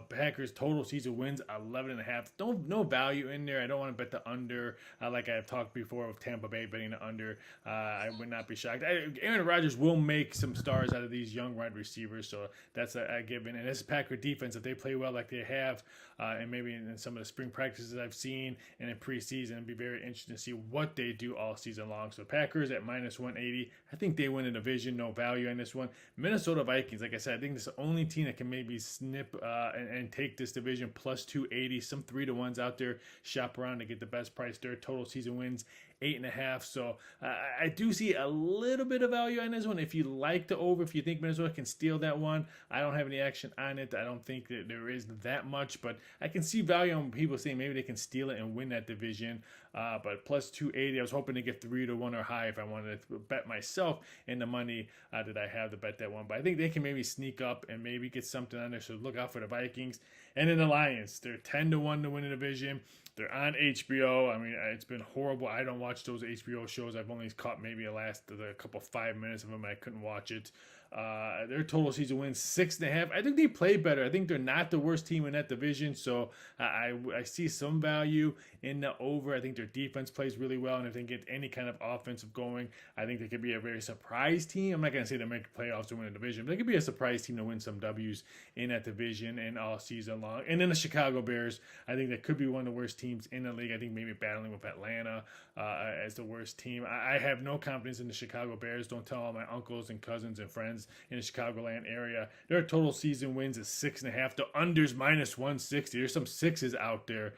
Packers total season wins 11.5. No value in there. I don't want to bet the under. Like I've talked before with Tampa Bay betting the under. I would not be shocked. Aaron Rodgers will make some stars out of these young wide receivers, so that's a given. And this Packer defense, if they play well like they have, and maybe in some of the spring practices I've seen and in preseason, it'd be very interesting to see what they do all season long. So Packers at minus 180. I think they win the division. No value on this one. Minnesota Vikings, like I said, I think this is the only team that can maybe snip and take this division plus 280. Some 3-1s out there. Shop around to get the best price there. Total season wins 8.5. So I do see a little bit of value on this one. If you like the over, if you think Minnesota can steal that one, I don't have any action on it. I don't think that there is that much, but I can see value on people saying maybe they can steal it and win that division. But plus 280, I was hoping to get 3-1 or high if I wanted to bet myself in the money that I have to bet that one. But I think they can maybe sneak up and maybe get something on there. So look out for the Vikings. And then the Lions, they're 10-1 to win the division. They're on HBO. I mean, it's been horrible. I don't watch those HBO shows. I've only caught maybe a couple 5 minutes of them. I couldn't watch it. Their total season wins 6.5. I think they play better. I think they're not the worst team in that division. So I see some value in the over. I think their defense plays really well. And if they get any kind of offensive going, I think they could be a very surprise team. I'm not going to say they make playoffs to win a division, but they could be a surprise team to win some W's in that division and all season long. And then the Chicago Bears, I think that could be one of the worst teams in the league. I think maybe battling with Atlanta as the worst team. I have no confidence in the Chicago Bears. Don't tell all my uncles and cousins and friends in the Chicagoland area. Their total season wins is 6.5. The unders minus 160. There's some sixes out there.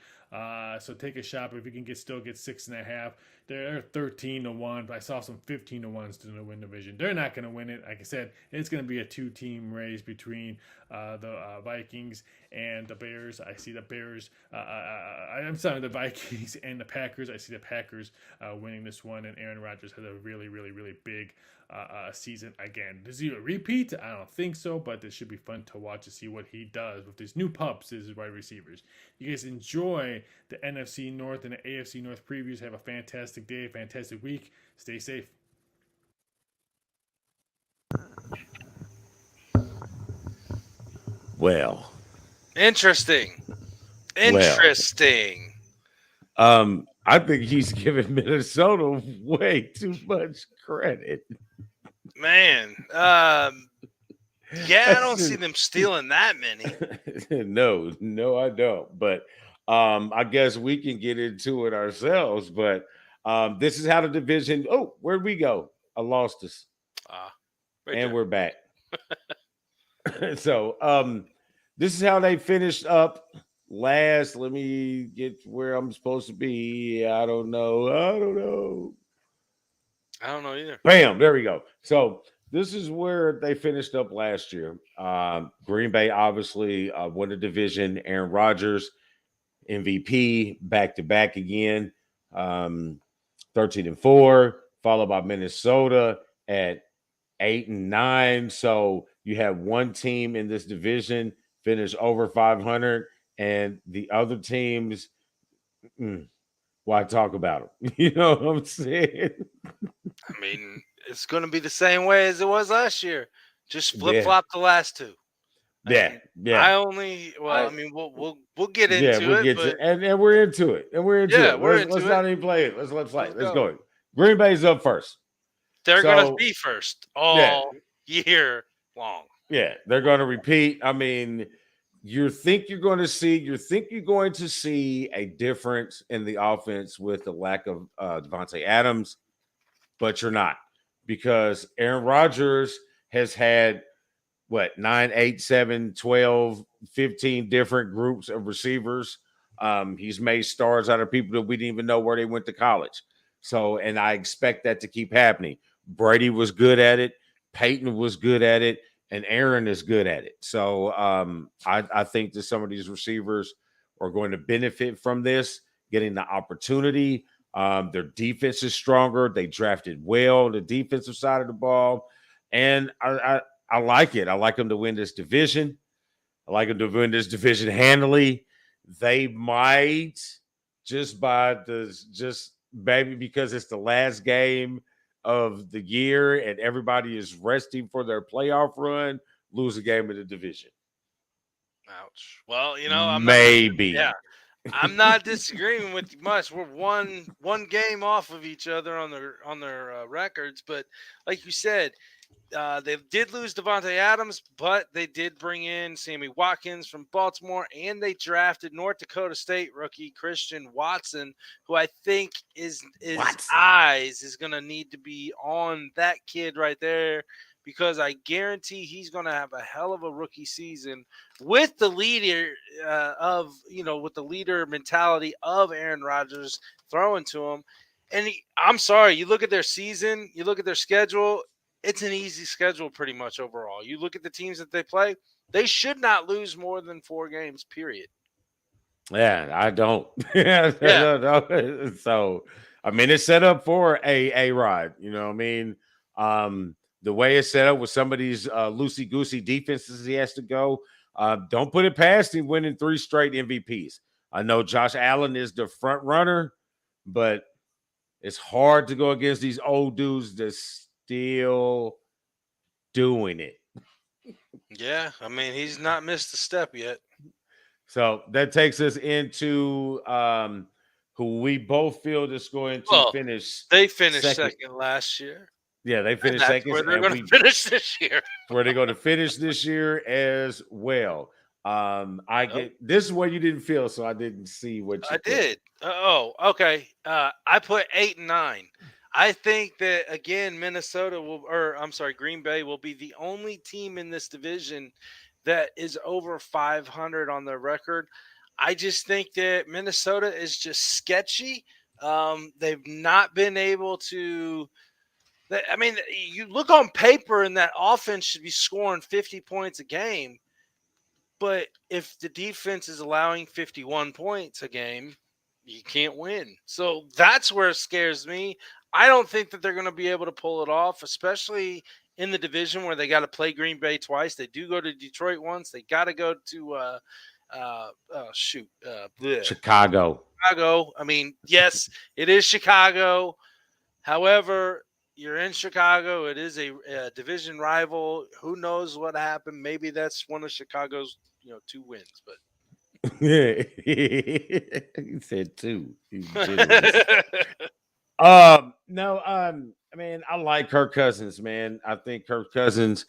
So take a shot if you can still get 6.5. They're 13-1, but I saw some 15-1s to win the division. They're not going to win it. Like I said, it's going to be a 2-team race between the Vikings and the Bears. I see the Bears. I'm sorry, the Vikings and the Packers. I see the Packers winning this one, and Aaron Rodgers has a really, really, really big season again. Does he repeat? I don't think so, but this should be fun to watch to see what he does with these new pups as his wide receivers. You guys enjoy the NFC North and the AFC North previews. Have a fantastic day, fantastic week. Stay safe. Well, Interesting. I think he's giving Minnesota way too much credit. Man. Yeah, I don't see them stealing that many. No, I don't. But I guess we can get into it ourselves. But this is how the division. Oh, where'd we go? I lost us. And we're back. So this is how they finished up last. Let me get where I'm supposed to be. I don't know either. Bam, there we go. So this is where they finished up last year. Green Bay obviously won the division. Aaron Rodgers, MVP, back-to-back again. 13-4, followed by Minnesota at 8-9. So you have one team in this division finish over 500, and the other teams, why talk about them? You know what I'm saying? I mean, it's going to be the same way as it was last year. Just flip-flop the last two. Yeah. We'll get into it. And we're into it. Let's not even play it. Let's play. Let's go. Green Bay's up first. They're going to be first all year long. Yeah, they're going to repeat. I mean, you think you're going to see a difference in the offense with the lack of Devontae Adams, but you're not, because Aaron Rodgers has had 9, 8, 7, 12, 15 different groups of receivers. He's made stars out of people that we didn't even know where they went to college. So, and I expect that to keep happening. Brady was good at it. Peyton was good at it. And Aaron is good at it. So I think that some of these receivers are going to benefit from this, getting the opportunity. Their defense is stronger. They drafted well, the defensive side of the ball. And I like it. I like them to win this division. I like them to win this division handily. They might because it's the last game of the year and everybody is resting for their playoff run, lose a game in the division. Ouch. Well, I'm Maybe. I'm not disagreeing with you much. We're one game off of each other on their records, but like you said, they did lose Devontae Adams, but they did bring in Sammy Watkins from Baltimore, and they drafted North Dakota State rookie Christian Watson, who I think is eyes is going to need to be on that kid right there, because I guarantee he's going to have a hell of a rookie season with the leader with the leader mentality of Aaron Rodgers throwing to him. And I'm sorry, you look at their season, you look at their schedule. It's an easy schedule pretty much overall. You look at the teams that they play, they should not lose more than 4 games, period. Yeah, I don't. No. So, I mean, it's set up for a ride. You know what I mean? The way it's set up with some of these loosey-goosey defenses he has to go, don't put it past him winning 3 straight MVPs. I know Josh Allen is the front runner, but it's hard to go against these old dudes that's still doing it. Yeah, I mean, he's not missed a step yet. So that takes us into who we both feel is going to finish. They finished second last year. Yeah, they finished second. Where they're going to finish this year. Where they're going to finish this year as well. This is what you didn't feel, so I didn't see what you did. Oh, okay. I put 8 and 9. I think that again, Green Bay will be the only team in this division that is over 500 on their record. I just think that Minnesota is just sketchy. They've not been able to. I mean, you look on paper, and that offense should be scoring 50 points a game. But if the defense is allowing 51 points a game, you can't win. So that's where it scares me. I don't think that they're going to be able to pull it off, especially in the division where they got to play Green Bay twice. They do go to Detroit once. They got to go to Chicago. I mean, yes, it is Chicago. However, you're in Chicago. It is a division rival. Who knows what happened? Maybe that's one of Chicago's 2 wins, but. Yeah, he said 2. No, I mean, I like Kirk Cousins, man. I think Kirk Cousins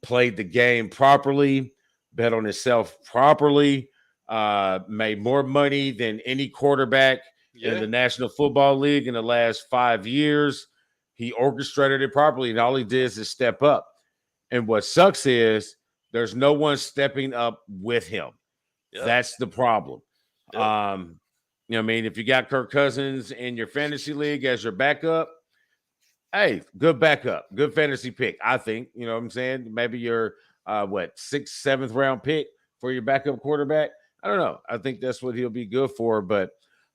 played the game properly, bet on himself properly, made more money than any quarterback in the National Football League in the last 5 years. He orchestrated it properly, and all he did is step up. And what sucks is there's no one stepping up with him. Yep. That's the problem. Yep. You know what I mean? If you got Kirk Cousins in your fantasy league as your backup, hey, good backup, good fantasy pick, I think. You know what I'm saying? Maybe your 6th, 7th round pick for your backup quarterback. I don't know. I think that's what he'll be good for. But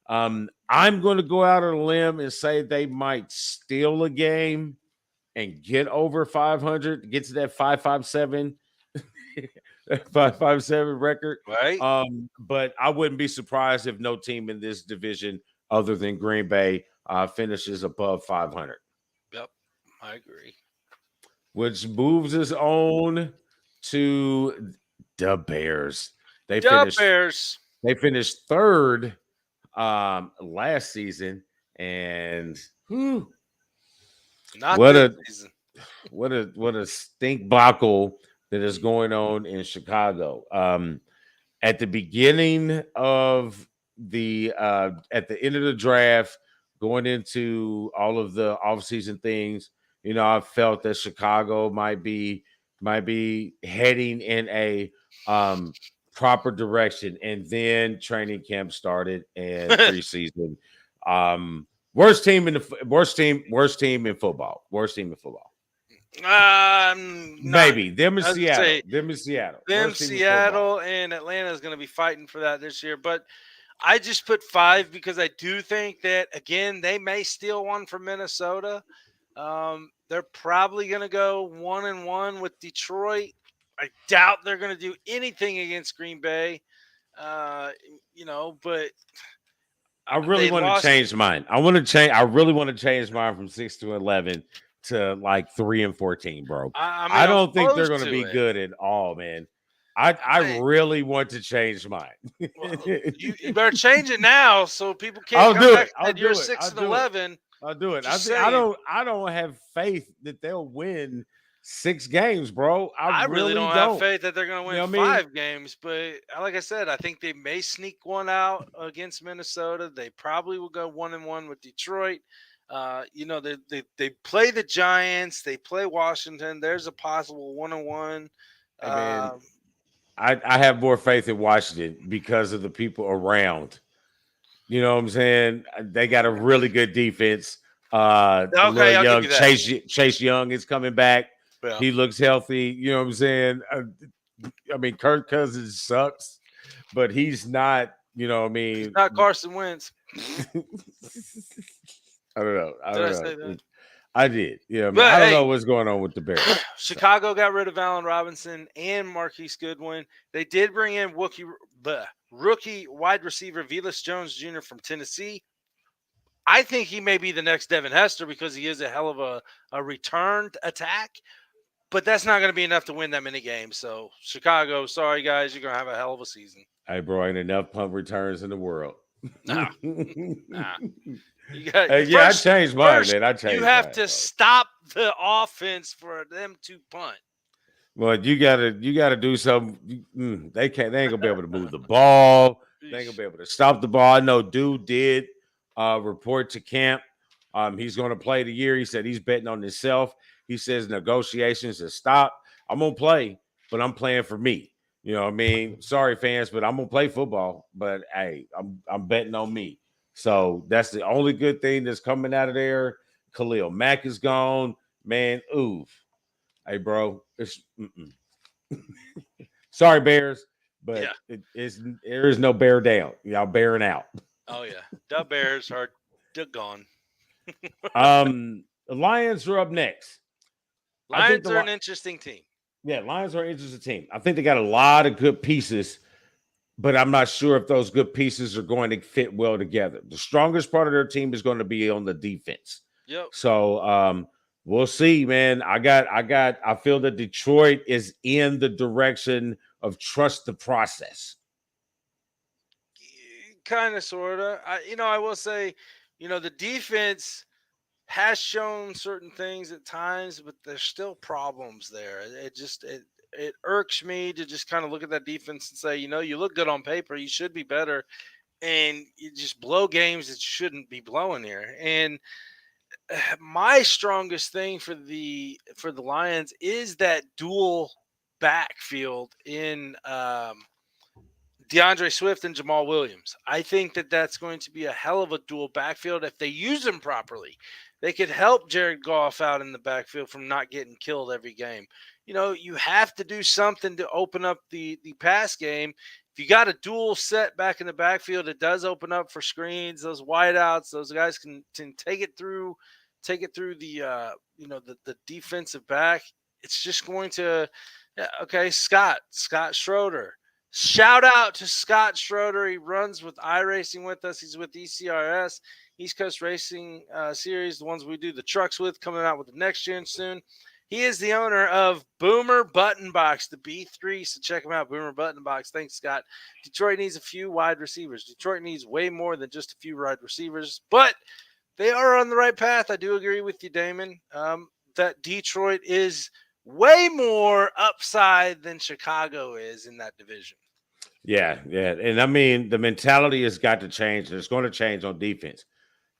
I'm going to go out on a limb and say they might steal a game and get over 500, get to that 557. 557 record, right? But I wouldn't be surprised if no team in this division other than Green Bay finishes above 500. Yep, I agree. Which moves us on to the Bears. They finished 3rd last season, and what a stink buckle that is going on in Chicago. At the beginning of at the end of the draft, going into all of the offseason things, I felt that Chicago might be heading in a proper direction, and then training camp started and preseason. Worst team in football. Maybe them in Seattle. Seattle and Atlanta is going to be fighting for that this year. But I just put 5 because I do think that, again, they may steal one from Minnesota. They're probably going to go 1-1 with Detroit. I doubt they're going to do anything against Green Bay. But I really want to change mine. I really want to change mine from 6-11 to like 3-14, bro. I don't think they're going to be good at all, man. I Hey. really want to change mine. Well, you better change it now so people can't I'll come do back it. and I'll say you're do it. 6 I'll and do it. 11. I'll do it. Just I saying. don't have faith that they'll win 6 games, bro. I really don't have faith that they're going to You win know what I mean? 5 games, but like I said, I think they may sneak one out against Minnesota. They probably will go 1-1 with Detroit. They play the Giants, they play Washington. There's a possible 1-1. Hey, man, I have more faith in Washington because of the people around. You know what I'm saying? They got a really good defense. The Okay, little I'll give young you that. Chase Young is coming back. Yeah. He looks healthy. You know what I'm saying? I mean, Kirk Cousins sucks, but he's not. You know what I mean? He's not Carson Wentz. I don't know. Did I say that? I did. You know what I mean? But, I don't hey, know what's going on with the Bears. Chicago got rid of Allen Robinson and Marquise Goodwin. They did bring in rookie wide receiver Velus Jones Jr. from Tennessee. I think he may be the next Devin Hester because he is a hell of a returned attack, but that's not going to be enough to win that many games. So, Chicago, sorry, guys, you're going to have a hell of a season. Hey, bro, ain't enough punt returns in the world. Nah. I changed mine, man. I changed You have mine, to bro. stop the offense for them to punt. Well, you gotta do something. They ain't gonna be able to move the ball. They ain't gonna be able to stop the ball. I know dude did report to camp. He's gonna play the year. He said he's betting on himself. He says negotiations have stopped. I'm gonna play, but I'm playing for me. You know what I mean? Sorry, fans, but I'm gonna play football. But hey, I'm betting on me. So that's the only good thing that's coming out of there. Khalil Mack is gone. Man, oof. Hey, bro, it's sorry, Bears, but there is no bear down. Y'all bearing out. Oh yeah, the Bears are gone. The Lions are up next. Lions are an interesting team. Yeah, Lions are an interesting team. I think they got a lot of good pieces, but I'm not sure if those good pieces are going to fit well together. The strongest part of their team is going to be on the defense. Yep. So we'll see, man. I feel that Detroit is in the direction of trust the process. Kind of, sort of. I will say, the defense has shown certain things at times, but there's still problems there. It irks me to just kind of look at that defense and say, you look good on paper, you should be better, and you just blow games that shouldn't be blowing here. And my strongest thing for the Lions is that dual backfield in DeAndre Swift and Jamal Williams. I think that that's going to be a hell of a dual backfield if they use them properly. They could help Jared Goff out in the backfield from not getting killed every game. You have to do something to open up the pass game. If you got a dual set back in the backfield, it does open up for screens, those wideouts. Those guys can take it through the the defensive back. It's just going to Scott Schroeder. Shout out to Scott Schroeder. He runs with iRacing with us. He's with ECRS, East Coast Racing Series, the ones we do the trucks with, coming out with the next gen soon. He is the owner of Boomer Button Box, the B3. So check him out, Boomer Button Box. Thanks, Scott. Detroit needs a few wide receivers. Detroit needs way more than just a few wide receivers, but they are on the right path. I do agree with you, Damon, that Detroit is way more upside than Chicago is in that division. Yeah. And I mean, the mentality has got to change. It's going to change on defense.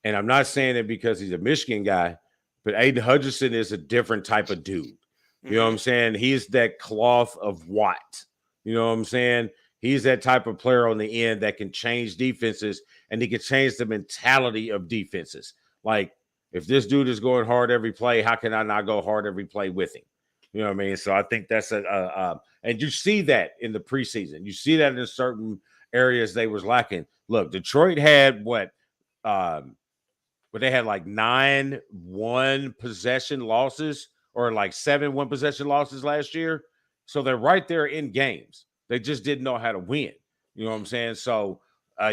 And I'm not saying it because he's a Michigan guy, but Aiden Hutchinson is a different type of dude. You know what I'm saying? He's that cloth of Watt. You know what I'm saying? He's that type of player on the end that can change defenses, and he can change the mentality of defenses. Like, if this dude is going hard every play, how can I not go hard every play with him? You know what I mean? So I think that's and you see that in the preseason. You see that in certain areas they was lacking. Look, Detroit had what they had like 9 one-possession losses or like 7 one-possession losses last year. So they're right there in games. They just didn't know how to win. You know what I'm saying? So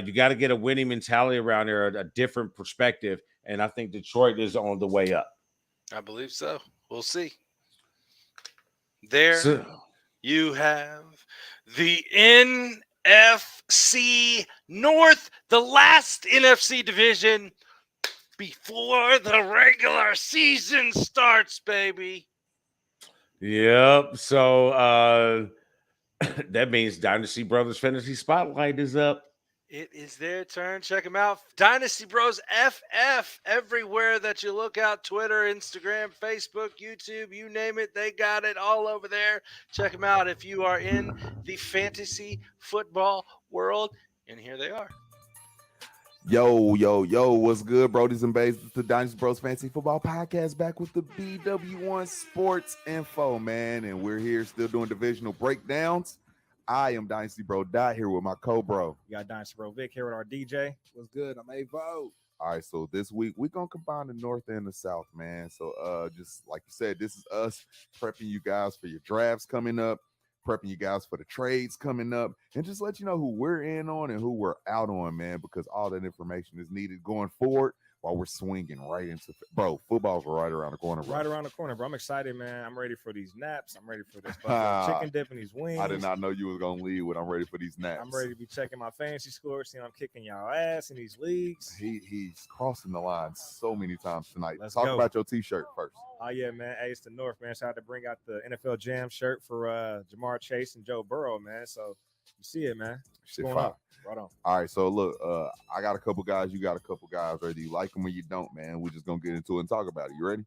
you got to get a winning mentality around there, a different perspective. And I think Detroit is on the way up. I believe so. We'll see. You have the NFC North, the last NFC division before the regular season starts, baby. Yep. So that means Dynasty Brothers Fantasy Spotlight is up. It is their turn. Check them out. Dynasty Bros FF everywhere that you look out. Twitter, Instagram, Facebook, YouTube, you name it. They got it all over there. Check them out if you are in the fantasy football world. And here they are. Yo, what's good, Brodies and Bays? It's the Dynasty Bros Fantasy Football Podcast back with the BWSPORTS info, man. And we're here still doing divisional breakdowns. I am Dynasty Bro Dot here with my co-bro. We got Dynasty Bro Vic here with our DJ. What's good? I'm Avo. All right, so this week we're gonna combine the North and the South, man. So just like you said, this is us prepping you guys for your drafts coming up, prepping you guys for the trades coming up, and just let you know who we're in on and who we're out on, man, because all that information is needed going forward while we're swinging right into football's right around the corner, bro. Right around the corner, bro. I'm excited, man. I'm ready for these naps. I'm ready for this chicken dip and these wings. I did not know you was gonna leave with I'm ready for these naps. I'm ready to be checking my fantasy scores, seeing I'm kicking y'all ass in these leagues. He's crossing the line so many times tonight. Let's Talk go. about your t-shirt first. Oh, yeah, man. Hey, it's the North, man. Shout out to bring out the NFL Jam shirt for Jamar Chase and Joe Burrow, man. So you see it, man. Shit Going fire. on. Right on. All right, so look, I got a couple guys, you got a couple guys. Whether you like them or you don't, man, we're just gonna get into it and talk about it. You ready?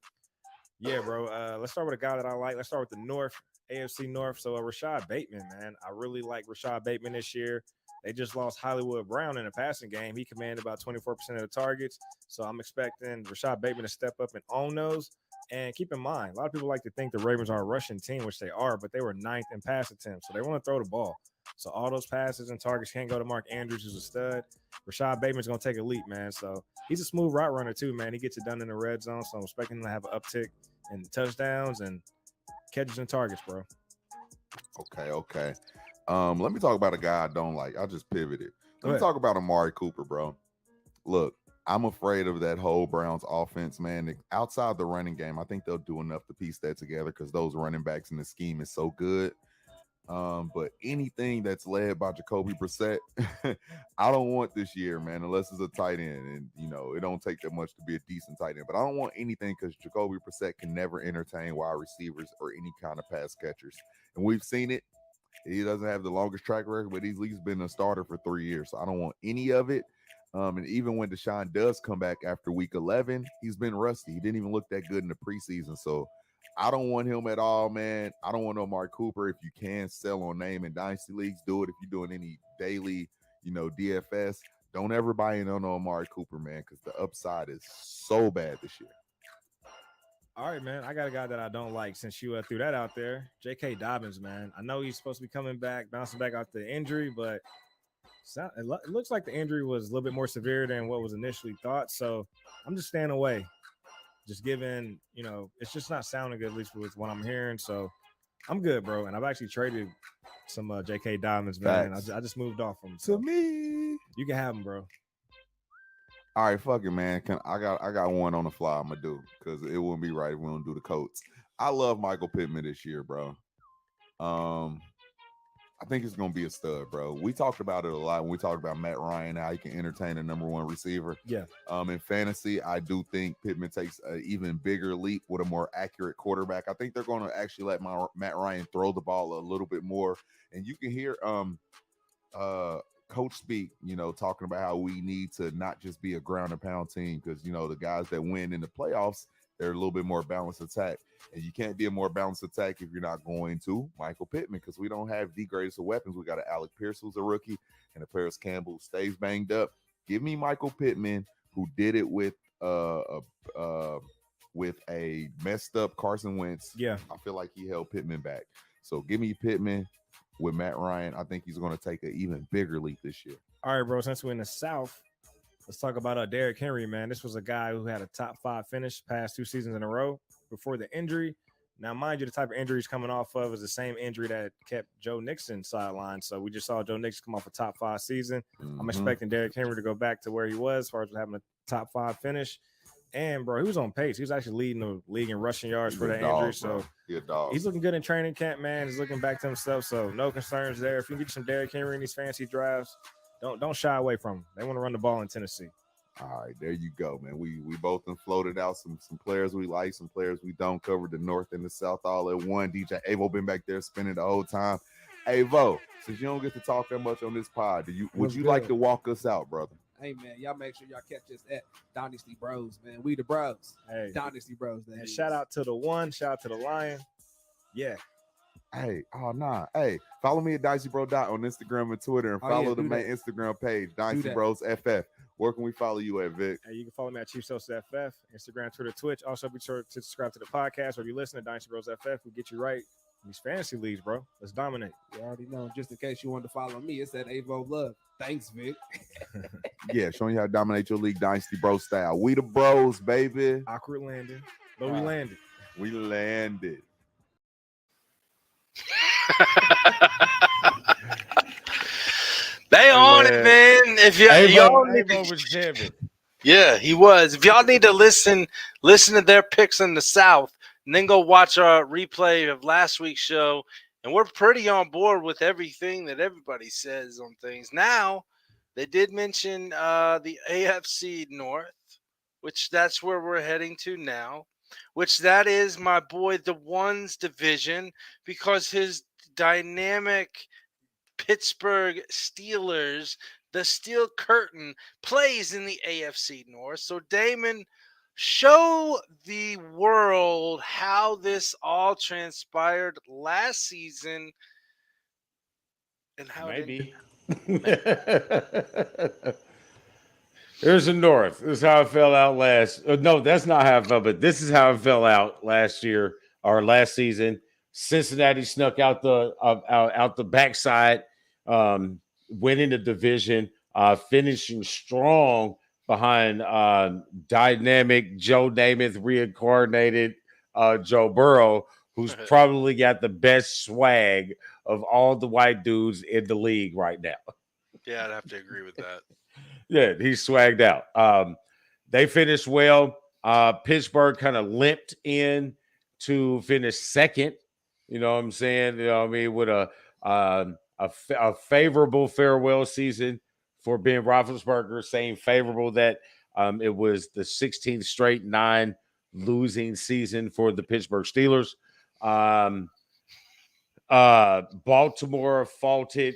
Yeah, bro. Let's start with a guy that I like. Let's start with the North, AFC North. So Rashad Bateman, man. I really like Rashad Bateman this year. They just lost Hollywood Brown in the passing game. He commanded about 24% of the targets. So I'm expecting Rashad Bateman to step up and own those. And keep in mind, a lot of people like to think the Ravens are a rushing team, which they are, but they were 9th in pass attempts. So they want to throw the ball. So all those passes and targets can't go to Mark Andrews, who's a stud. Rashad Bateman's going to take a leap, man. So he's a smooth route runner, too, man. He gets it done in the red zone. So I'm expecting him to have an uptick in touchdowns and catches and targets, bro. Okay. Let me talk about a guy I don't like. I just pivoted. Let me talk about Amari Cooper, bro. Look, I'm afraid of that whole Browns offense, man. Outside the running game, I think they'll do enough to piece that together because those running backs in the scheme is so good. But anything that's led by Jacoby Brissett, I don't want this year, man, unless it's a tight end. And, you know, it don't take that much to be a decent tight end. But I don't want anything because Jacoby Brissett can never entertain wide receivers or any kind of pass catchers. And we've seen it. He doesn't have the longest track record, but he's at least been a starter for 3 years. So I don't want any of it. And even when Deshaun does come back after week 11, he's been rusty. He didn't even look that good in the preseason. So I don't want him at all, man. I don't want no Amari Cooper. If you can sell on name in dynasty leagues, do it. If you're doing any daily, DFS, don't ever buy in on no Amari Cooper, man, because the upside is so bad this year. All right, man. I got a guy that I don't like since you threw that out there. J.K. Dobbins, man. I know he's supposed to be coming back, bouncing back off the injury, but it looks like the injury was a little bit more severe than what was initially thought. So I'm just staying away. Just given, it's just not sounding good, at least with what I'm hearing. So I'm good, bro. And I've actually traded some J.K. Dobbins, man. I just moved off him. So me, you can have him, bro. All right, fuck it, man. I got one on the fly I'm gonna do because it wouldn't be right if we don't do the Colts. I love Michael Pittman this year, bro. I think it's gonna be a stud, bro. We talked about it a lot when we talked about Matt Ryan, how he can entertain a number one receiver. Yeah. In fantasy, I do think Pittman takes an even bigger leap with a more accurate quarterback. I think they're gonna actually let Matt Ryan throw the ball a little bit more, and you can hear Coach speak, talking about how we need to not just be a ground and pound team because the guys that win in the playoffs, they're a little bit more balanced attack. And you can't be a more balanced attack if you're not going to Michael Pittman because we don't have the greatest of weapons. We got an Alec Pierce who's a rookie and a Paris Campbell who stays banged up. Give me Michael Pittman who did it with a messed up Carson Wentz. Yeah. I feel like he held Pittman back. So give me Pittman with Matt Ryan. I think he's going to take an even bigger leap this year. All right, bro. Since we're in the South, let's talk about Derrick Henry, man. This was a guy who had a top 5 finish past 2 seasons in a row before the injury. Now, mind you, the type of injury he's coming off of is the same injury that kept Joe Mixon sidelined. So we just saw Joe Mixon come off a top 5 season. I'm expecting Derrick Henry to go back to where he was as far as having a top 5 finish. And bro, he was on pace. He was actually leading the league in rushing yards for He a that dog, injury. bro. So He a dog. he's looking good in training camp, man. He's looking back to himself. So no concerns there. If you get some Derrick Henry in these fantasy drafts, don't shy away from him. They want to run the ball in Tennessee. All right, there you go, man. We both done floated out some players we like, some players we don't. Covered the North and the South all at one. DJ Avo been back there spending the whole time. Avo, since you don't get to talk that much on this pod, would you like to walk us out, brother? Hey man, y'all make sure y'all catch us at Dynasty Bros, man. We the bros. Hey, Dynasty Bros. and shout out to the one, shout out to the Lion. Yeah. Hey, Hey, follow me at DiceyBro on Instagram and Twitter, and follow the main Instagram page, Dynasty Bros FF. Where can we follow you at, Vic? Hey, you can follow me at Chief Sosa FF, Instagram, Twitter, Twitch. Also, be sure to subscribe to the podcast. Or if you listen to Dynasty Bros FF, we get you right in these fantasy leagues, bro. Let's dominate. You already know. Just in case you wanted to follow me, it's at Avo Love. Thanks, Vic. Yeah, showing you how to dominate your league, Dynasty Bro style. We the bros, baby. Awkward landing, but we landed. We landed. They on it, man. If y'all need Avo was jamming. yeah, he was. If y'all need to listen to their picks in the South, and then go watch our replay of last week's show. And we're pretty on board with everything that everybody says on things. Now, they did mention the AFC North, which that's where we're heading to now, which that is my boy TheOne's division, because his dynamic Pittsburgh Steelers, the Steel Curtain, plays in the AFC North. So, Damon, show the world how this all transpired last season and how Maybe. Here's the North. This is how it fell out last. No, that's not how it fell, but this is how it fell out last year or last season. Cincinnati snuck out the backside, winning the division, finishing strong behind dynamic Joe Namath reincarnated Joe Burrow, who's probably got the best swag of all the white dudes in the league right now. Yeah, I'd have to agree with that. Yeah, he's swagged out. They finished well. Pittsburgh kind of limped in to finish second. You know what I'm saying? You know what I mean? With a favorable farewell season for Ben Roethlisberger, saying favorable that it was the 16th straight 9 losing season for the Pittsburgh Steelers. Baltimore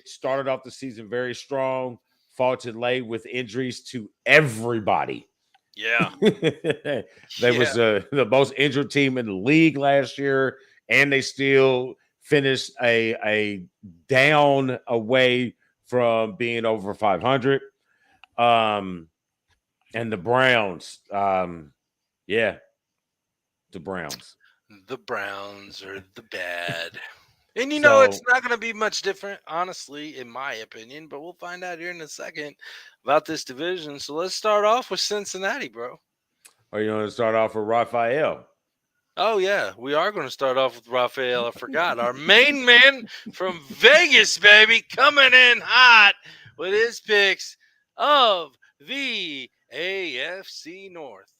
started off the season very strong, faltered late with injuries to everybody. Yeah. They was the most injured team in the league last year, and they still finished a down away from being over 500. And the Browns, the Browns. The Browns are the bad. And it's not going to be much different, honestly, in my opinion, but we'll find out here in a second about this division. So let's start off with Cincinnati, bro. Or you want to start off with Raphael? Oh, yeah. We are going to start off with Raphael. I forgot. Our main man from Vegas, baby, coming in hot with his picks of the AFC North.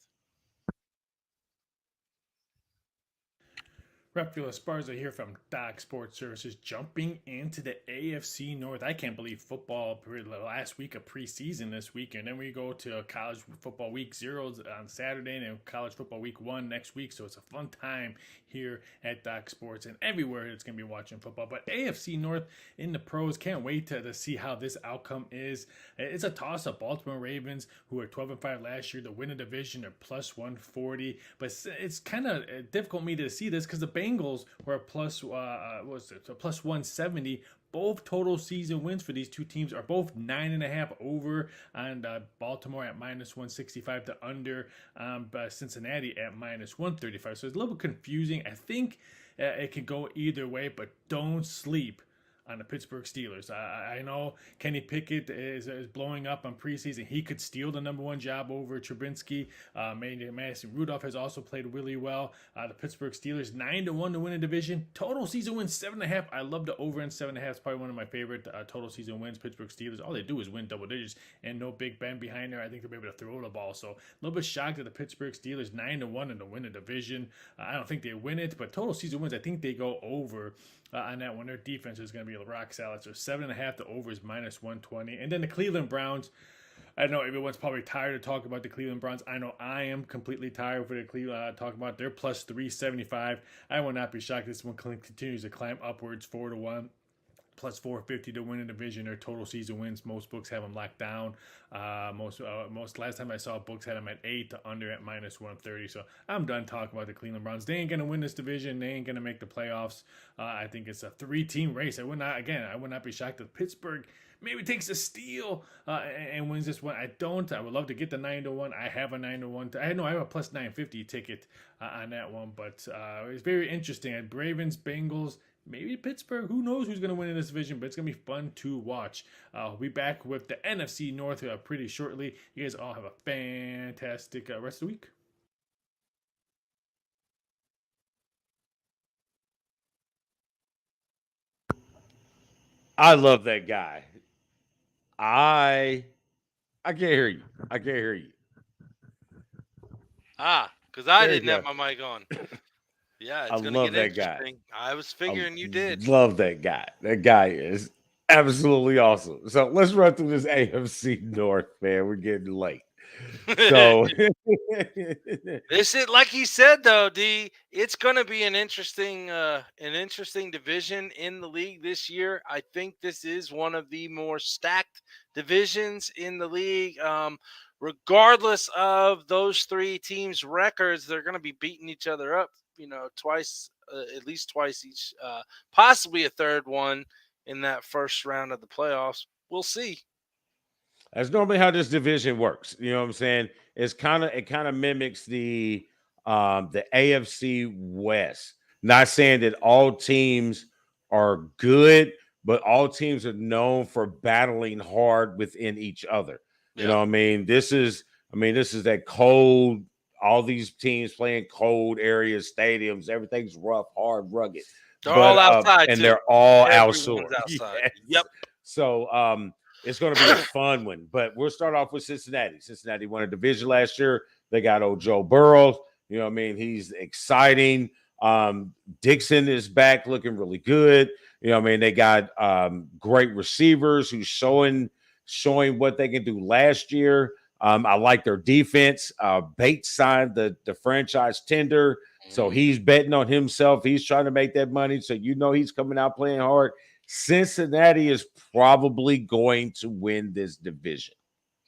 Revved Up Tattoos here from Doc Sports Services, jumping into the AFC North. I can't believe football the last week of preseason this week, and then we go to college football week 0 on Saturday and college football week 1 next week. So it's a fun time here at Doc Sports and everywhere it's going to be watching football. But AFC North in the pros, can't wait to see how this outcome is. It's a toss-up. Baltimore Ravens, who were 12-5 last year, to win a division, are plus 140. But it's kind of difficult for me to see this because the Bengals were a plus 170. Both total season wins for these two teams are both 9.5 over on Baltimore at minus 165 to under Cincinnati at minus 135. So it's a little bit confusing. I think it could go either way, but don't sleep on the Pittsburgh Steelers. I know Kenny Pickett is blowing up on preseason. He could steal the number 1 job over Trubinsky. Madison Rudolph has also played really well. The Pittsburgh Steelers 9-1 to win a division. Total season wins 7.5. I love the over in 7.5. It's probably one of my favorite total season wins. Pittsburgh Steelers. All they do is win double digits and no Big Ben behind there. I think they'll be able to throw the ball. So a little bit shocked at the Pittsburgh Steelers 9-1 and to win a division. I don't think they win it, but total season wins, I think they go over on that one. Their defense is going to be a rock salad. So 7.5, the over is -120. And then the Cleveland Browns. I know everyone's probably tired of talking about the Cleveland Browns. I know I am completely tired for the Cleveland talking about. They're plus 375. I will not be shocked. This one continues to climb upwards 4-1. Plus 450 to win a division. Their total season wins. Most books have them locked down. Most last time I saw books had them at 8 to under at -130. So I'm done talking about the Cleveland Browns. They ain't gonna win this division. They ain't gonna make the playoffs. I think it's a 3-team race. I would not be shocked if Pittsburgh maybe takes a steal and wins this one. I would love to get the 9-1. I have a 9-1. I have a plus 950 ticket on that one. But it's very interesting. Ravens, Bengals. Maybe Pittsburgh. Who knows who's going to win in this division, but it's going to be fun to watch. We'll be back with the NFC North pretty shortly. You guys all have a fantastic rest of the week. I love that guy. I can't hear you. I can't hear you. Because I There you didn't go. have my mic on. Yeah, it's I going to love get that guy. interesting. I was figuring you did. Love that guy. That guy is absolutely awesome. So let's run through this AFC North, man. We're getting late. So This is like he said though, D. It's going to be an interesting division in the league this year. I think this is one of the more stacked divisions in the league. Regardless of those 3 teams' records, they're going to be beating each other up. Twice, at least twice each, possibly a third one in that first round of the playoffs. We'll see. that's normally how this division works. You know what I'm saying? It kind of mimics the AFC West. Not saying that all teams are good, but all teams are known for battling hard within each other. You know what I mean? This is that cold. All these teams playing cold areas, stadiums, everything's rough, hard, rugged. They're all outside, and too. they're all Everyone's outdoors. outside. Yes. Yep. So it's going to be a fun one. But we'll start off with Cincinnati. Cincinnati won a division last year. They got old Joe Burrow. You know what I mean? He's exciting. Dixon is back looking really good. You know what I mean? They got great receivers who's showing what they can do last year. I like their defense. Bates signed the franchise tender, so he's betting on himself. He's trying to make that money, so he's coming out playing hard. Cincinnati is probably going to win this division.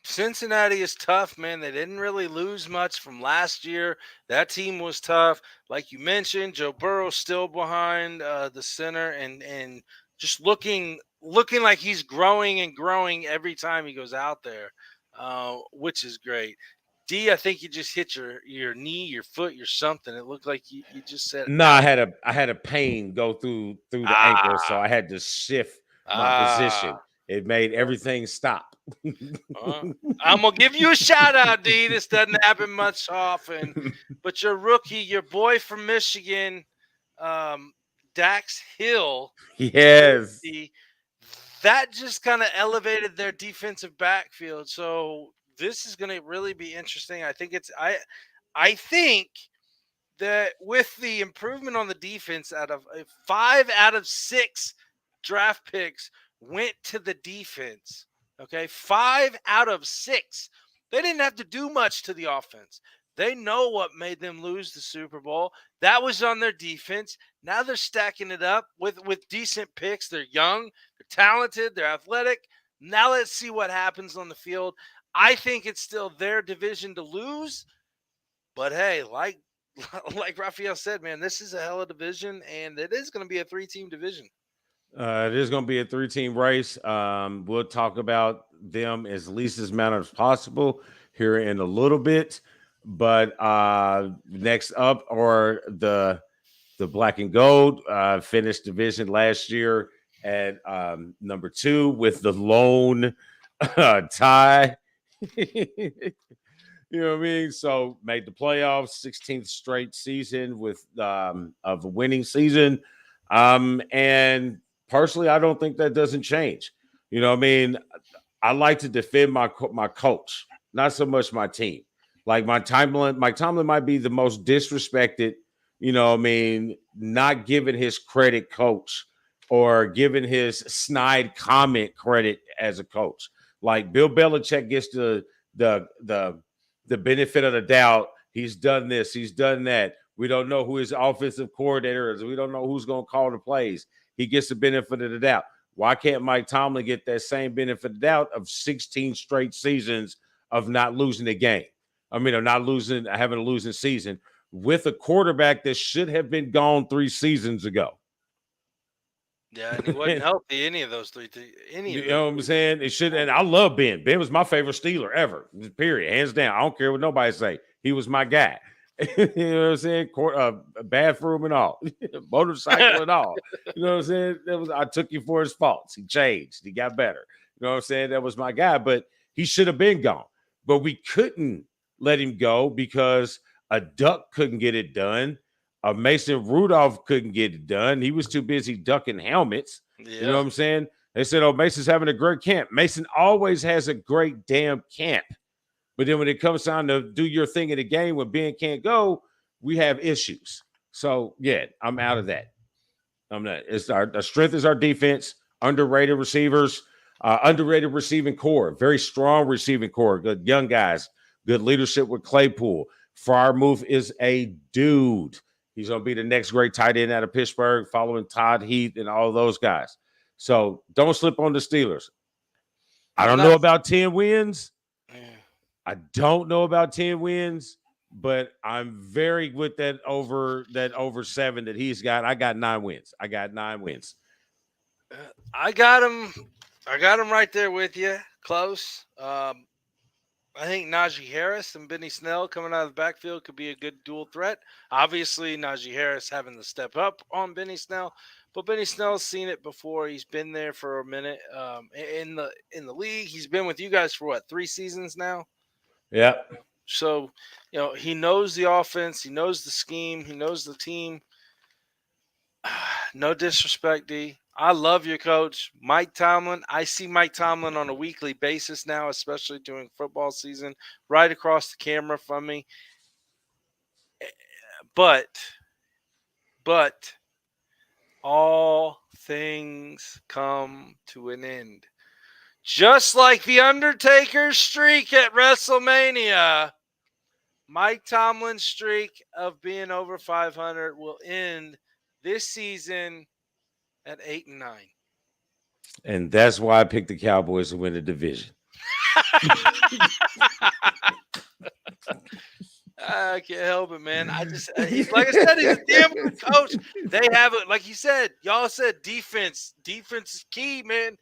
Cincinnati is tough, man. They didn't really lose much from last year. That team was tough. Like you mentioned, Joe Burrow's still behind the center and just looking like he's growing and growing every time he goes out there. Which is great. D, I think you just hit your knee, your foot, your something. It looked like you just said. No, I had a pain go through the ankle, so I had to shift my position. It made everything stop. I'm gonna give you a shout out, D. This doesn't happen much often, but your rookie, your boy from Michigan, Dax Hill. Yes. That just kind of elevated their defensive backfield. So this is going to really be interesting. I think that with the improvement on the defense, out of 5 out of 6 draft picks went to the defense. Okay, 5 out of 6. They didn't have to do much to the offense. They know what made them lose the Super Bowl. That was on their defense. Now they're stacking it up with decent picks. They're young, they're talented, they're athletic. Now let's see what happens on the field. I think it's still their division to lose. But hey, like Raphael said, man, this is a hell of a division, and it is going to be a 3-team division. It is going to be a 3-team race. We'll talk about them as least as amount as possible here in a little bit. But next up are the black and gold finished division last year. at number 2 with the lone tie. You know what I mean? So made the playoffs, 16th straight season with of a winning season. And personally, I don't think that doesn't change. You know what I mean? I like to defend my coach, not so much my team. Like Mike Tomlin might be the most disrespected, you know what I mean, not giving his credit coach or giving his snide comment credit as a coach. Like Bill Belichick gets the benefit of the doubt. He's done this, he's done that. We don't know who his offensive coordinator is. We don't know who's going to call the plays. He gets the benefit of the doubt. Why can't Mike Tomlin get that same benefit of the doubt of 16 straight seasons of not losing a game? I mean, of not losing, having a losing season with a quarterback that should have been gone 3 seasons ago. Yeah, and he wasn't healthy any of those three. You know what I'm saying? It should, and I love Ben. Ben was my favorite Steeler ever. Period, hands down. I don't care what nobody say. He was my guy. You know what I'm saying? Bathroom and all, motorcycle and all. You know what I'm saying? I took you for his faults. He changed. He got better. You know what I'm saying? That was my guy, but he should have been gone. But we couldn't let him go because a duck couldn't get it done. Mason Rudolph couldn't get it done. He was too busy ducking helmets. Yeah. You know what I'm saying? They said, oh, Mason's having a great camp. Mason always has a great damn camp. But then when it comes time to do your thing in the game, when Ben can't go, we have issues. So, yeah, I'm out of that. I'm not. It's our strength is our defense, underrated receivers, underrated receiving core, very strong receiving core, good young guys, good leadership with Claypool. Freiermuth is a dude. He's going to be the next great tight end out of Pittsburgh, following Todd Heath and all those guys. So don't slip on the Steelers. I don't know about 10 wins. I don't know about 10 wins, but I'm very with that over 7 that he's got. I got 9 wins. I got him right there with you. Close. I think Najee Harris and Benny Snell coming out of the backfield could be a good dual threat. Obviously, Najee Harris having to step up on Benny Snell, but Benny Snell's seen it before. He's been there for a minute in the league. He's been with you guys for 3 seasons now. Yeah. So, he knows the offense. He knows the scheme. He knows the team. No disrespect, D. I love your coach, Mike Tomlin. I see Mike Tomlin on a weekly basis now, especially during football season, right across the camera from me. But all things come to an end. Just like the Undertaker's streak at WrestleMania, Mike Tomlin's streak of being over 500 will end this season at 8-9. And that's why I picked the Cowboys to win the division. I can't help it, man. He's like I said, he's a damn good coach. They have it, like you said, y'all said defense. Defense is key, man.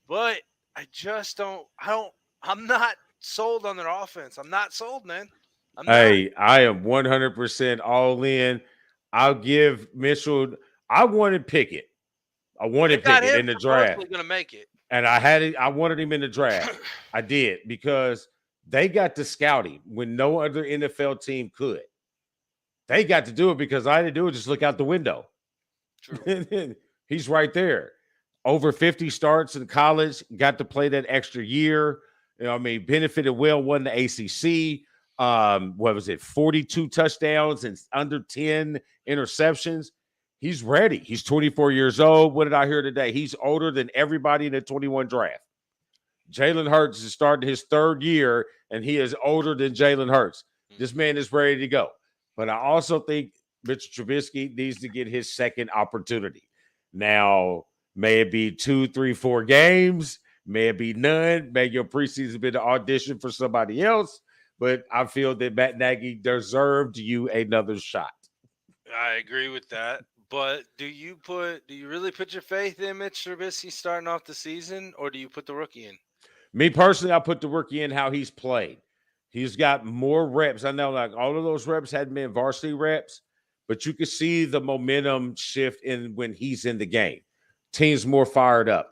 But I'm not sold on their offense. I'm not sold, man. I am 100% all in. I'll give Mitchell. I wanted Pickett. I wanted Pickett in the draft. Going to make it. And I wanted him in the draft. I did because they got to scout him when no other NFL team could. They got to do it because all I had to do was just look out the window. True. He's right there. Over 50 starts in college, got to play that extra year. Benefited well, won the ACC. 42 touchdowns and under 10 interceptions. He's ready. He's 24 years old. What did I hear today? He's older than everybody in the 21 draft. Jalen Hurts is starting his 3rd year, and he is older than Jalen Hurts. This man is ready to go. But I also think Mitchell Trubisky needs to get his second opportunity. Now, may it be 2, 3, 4 games. May it be none. May your preseason be the audition for somebody else. But I feel that Matt Nagy deserved you another shot. I agree with that. But do you really put your faith in Mitch Trubisky starting off the season, or do you put the rookie in? Me personally, I put the rookie in how he's played. He's got more reps. I know like all of those reps hadn't been varsity reps, but you can see the momentum shift in when he's in the game. teams more fired up.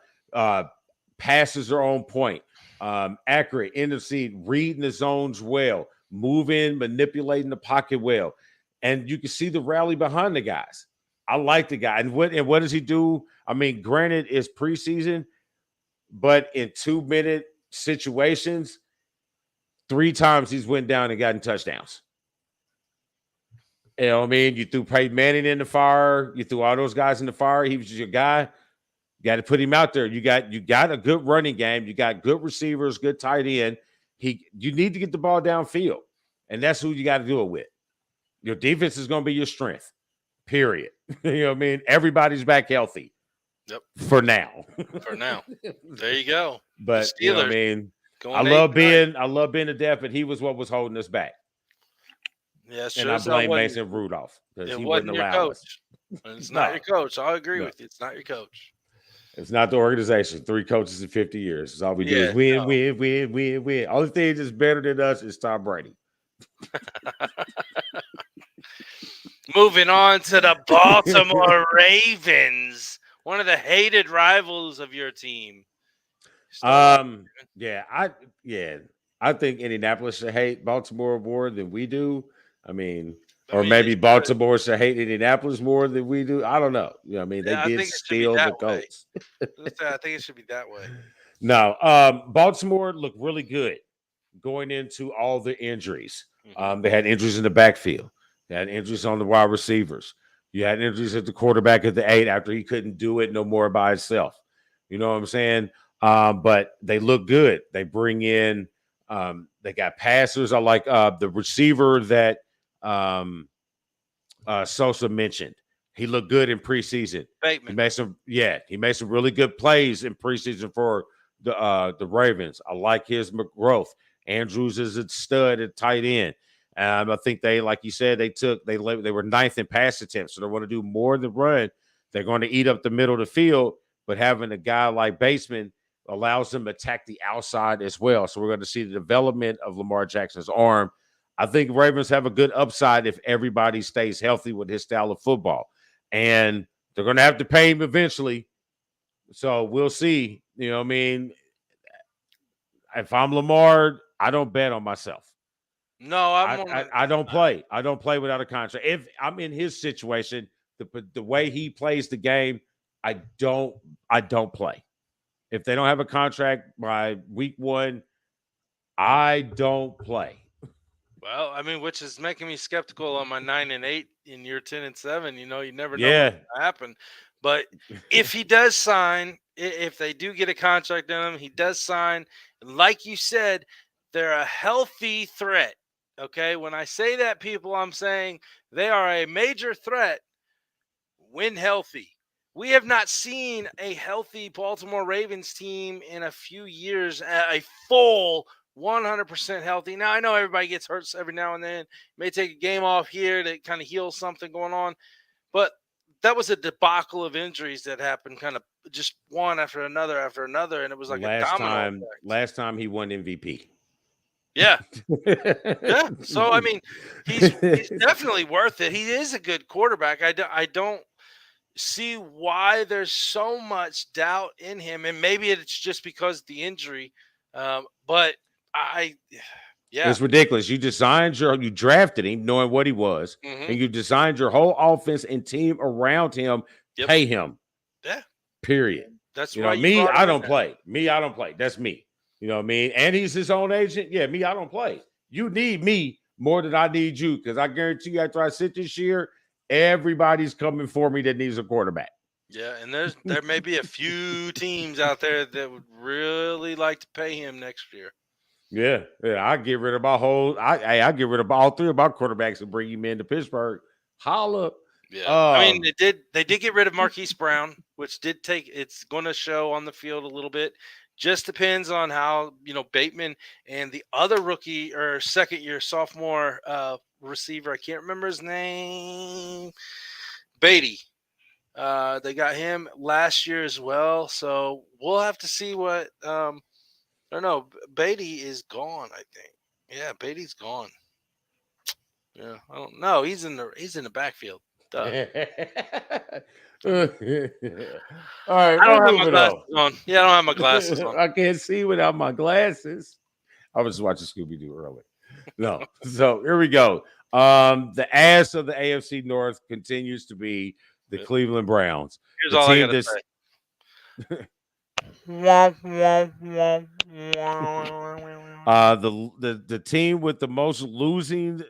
Passes are on point, accurate, end of seed, reading the zones well, moving, manipulating the pocket well. And you can see the rally behind the guys. I like the guy. And what does he do? I mean, granted, it's preseason, but in 2-minute situations, 3 times he's went down and gotten touchdowns. You know what I mean? You threw Peyton Manning in the fire. You threw all those guys in the fire. He was just your guy. You got to put him out there. You got a good running game. You got good receivers, good tight end. You need to get the ball downfield, and that's who you got to do it with. Your defense is going to be your strength, period. You know what I mean? Everybody's back healthy. Yep. For now. For now. There you go. But you know what I mean? I love being a depth, but he was what was holding us back. Yeah, sure. And I blame Mason Rudolph because he wouldn't allow us. It's not your coach. I agree with you. It's not your coach. It's not the organization. 3 coaches in 50 years. That's all we do is win. Only thing that's better than us is Tom Brady. Moving on to the Baltimore Ravens, one of the hated rivals of your team. I think Indianapolis should hate Baltimore more than we do. I mean, maybe Baltimore should hate Indianapolis more than we do. I don't know. You know what I mean? They did steal the Colts. I think it should be that way. No, Baltimore looked really good going into all the injuries. They had injuries in the backfield. They had injuries on the wide receivers. You had injuries at the quarterback at the 8 after he couldn't do it no more by himself. You know what I'm saying? But they look good. They bring in they got passers. I like the receiver that Sosa mentioned. He looked good in preseason. Bateman. He made some really good plays in preseason for the Ravens. I like his growth. Andrews is a stud at tight end. I think they, like you said, they were 9th in pass attempts, so they want to do more than run. They're going to eat up the middle of the field, but having a guy like Bateman allows them to attack the outside as well. So we're going to see the development of Lamar Jackson's arm. I think Ravens have a good upside if everybody stays healthy with his style of football. And they're going to have to pay him eventually. So we'll see. You know what I mean? If I'm Lamar, I don't bet on myself. No, I don't play. I don't play without a contract. If I'm in his situation, the way he plays the game, I don't play. If they don't have a contract by week 1, I don't play. Well, I mean, which is making me skeptical on my 9-8 in year 10-7. You know, you never know what's going to happen. But if he does sign, if they do get a contract in him, he does sign. Like you said, they're a healthy threat. Okay, when I say that, people, I'm saying they are a major threat when healthy. We have not seen a healthy Baltimore Ravens team in a few years, a full 100% healthy. Now, I know everybody gets hurt every now and then. May take a game off here to kind of heal something going on. But that was a debacle of injuries that happened kind of just one after another. And it was like a domino effect. Last time he won MVP. Yeah. Yeah. So, I mean, he's definitely worth it. He is a good quarterback. I don't see why there's so much doubt in him. And maybe it's just because of the injury. But it's ridiculous. You drafted him knowing what he was, and you designed your whole offense and team around him, pay him. Yeah. Period. That's why I don't play. I don't play. That's me. You know what I mean? And he's his own agent. Yeah, I don't play. You need me more than I need you, because I guarantee you after I sit this year, everybody's coming for me that needs a quarterback. Yeah, and there may be a few teams out there that would really like to pay him next year. Yeah, I get rid of I get rid of all 3 of my quarterbacks and bring him into Pittsburgh. Holla. Yeah, I mean they did get rid of Marquise Brown, which it's going to show on the field a little bit. Just depends on how, Bateman and the other rookie or second-year sophomore receiver, I can't remember his name, Beatty. They got him last year as well, so we'll have to see what. I don't know. Beatty is gone, I think. Yeah, Beatty's gone. Yeah, I don't know. He's in the backfield. All right, I we're don't have my moving glasses on. on. Yeah, I don't have my glasses on. I can't see without my glasses. I was just watching Scooby Doo earlier. No, so here we go. The ass of the AFC North continues to be the Yep. Cleveland Browns. Here's The all I team gotta that's say. the team with the most losing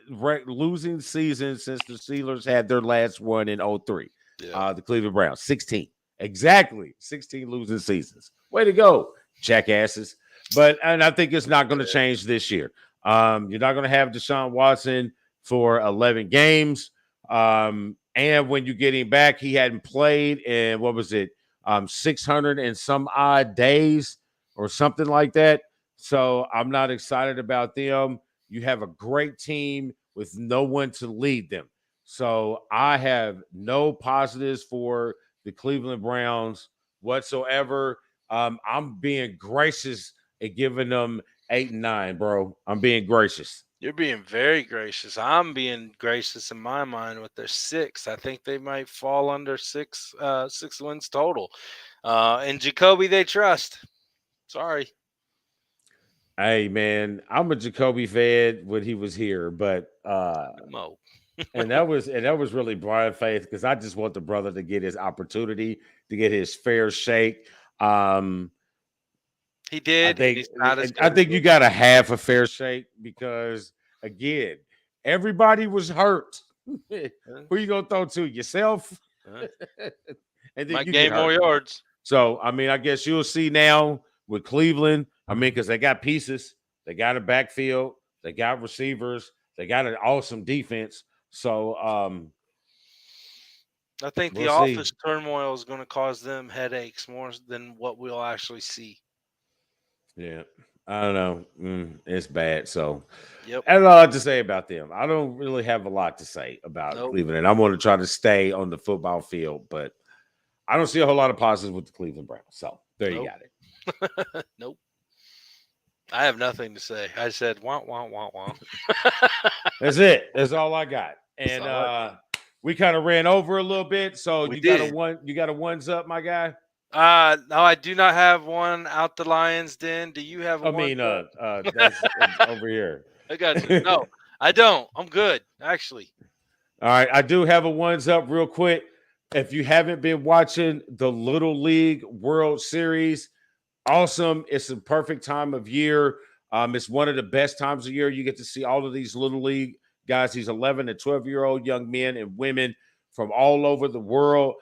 season since the Steelers had their last one in 03. Yeah. The Cleveland Browns, 16. Exactly. 16 losing seasons. Way to go, jackasses. And I think it's not going to change this year. You're not going to have Deshaun Watson for 11 games. And when you get him back, he hadn't played in, what was it, 600 and some odd days or something like that. So I'm not excited about them. You have a great team with no one to lead them. So I have no positives for the Cleveland Browns whatsoever. I'm being gracious at giving them 8 and 9, bro. I'm being gracious. You're being very gracious. I'm being gracious in my mind with their 6. I think they might fall under 6 wins total. And Jacoby, they trust. Sorry. Hey man, I'm a Jacoby fan when he was here, but No. and that was really blind faith because I just want the brother to get his opportunity to get his fair shake. He did. I think you got a half a fair shake because again, everybody was hurt. Who you gonna throw to yourself? And then might you gain get more hurt. yards. So I mean, I guess you'll see now with Cleveland. I mean, because they got pieces, they got a backfield, they got receivers, they got an awesome defense. So I think the we'll see. office turmoil is going to cause them headaches more than what we'll actually see. Yeah, I don't know. It's bad. So Yep. that's all I have to say about them. I don't really have a lot to say about Cleveland, and I'm going to try to stay on the football field, but I don't see a whole lot of positives with the Cleveland Browns. So there you got it. Nope. I have nothing to say. I said, wah, wah, wah, wah. That's it. That's all I got. And we kind of ran over a little bit. So you got a ones up, my guy? No, I do not have one out the Lion's Den. Do you have one? That's over here. I got you. No, I don't. I'm good, actually. All right. I do have a ones up real quick. If you haven't been watching the Little League World Series, awesome. It's a perfect time of year. It's one of the best times of year. You get to see all of these Little League guys, these 11 and 12-year-old young men and women from all over the world.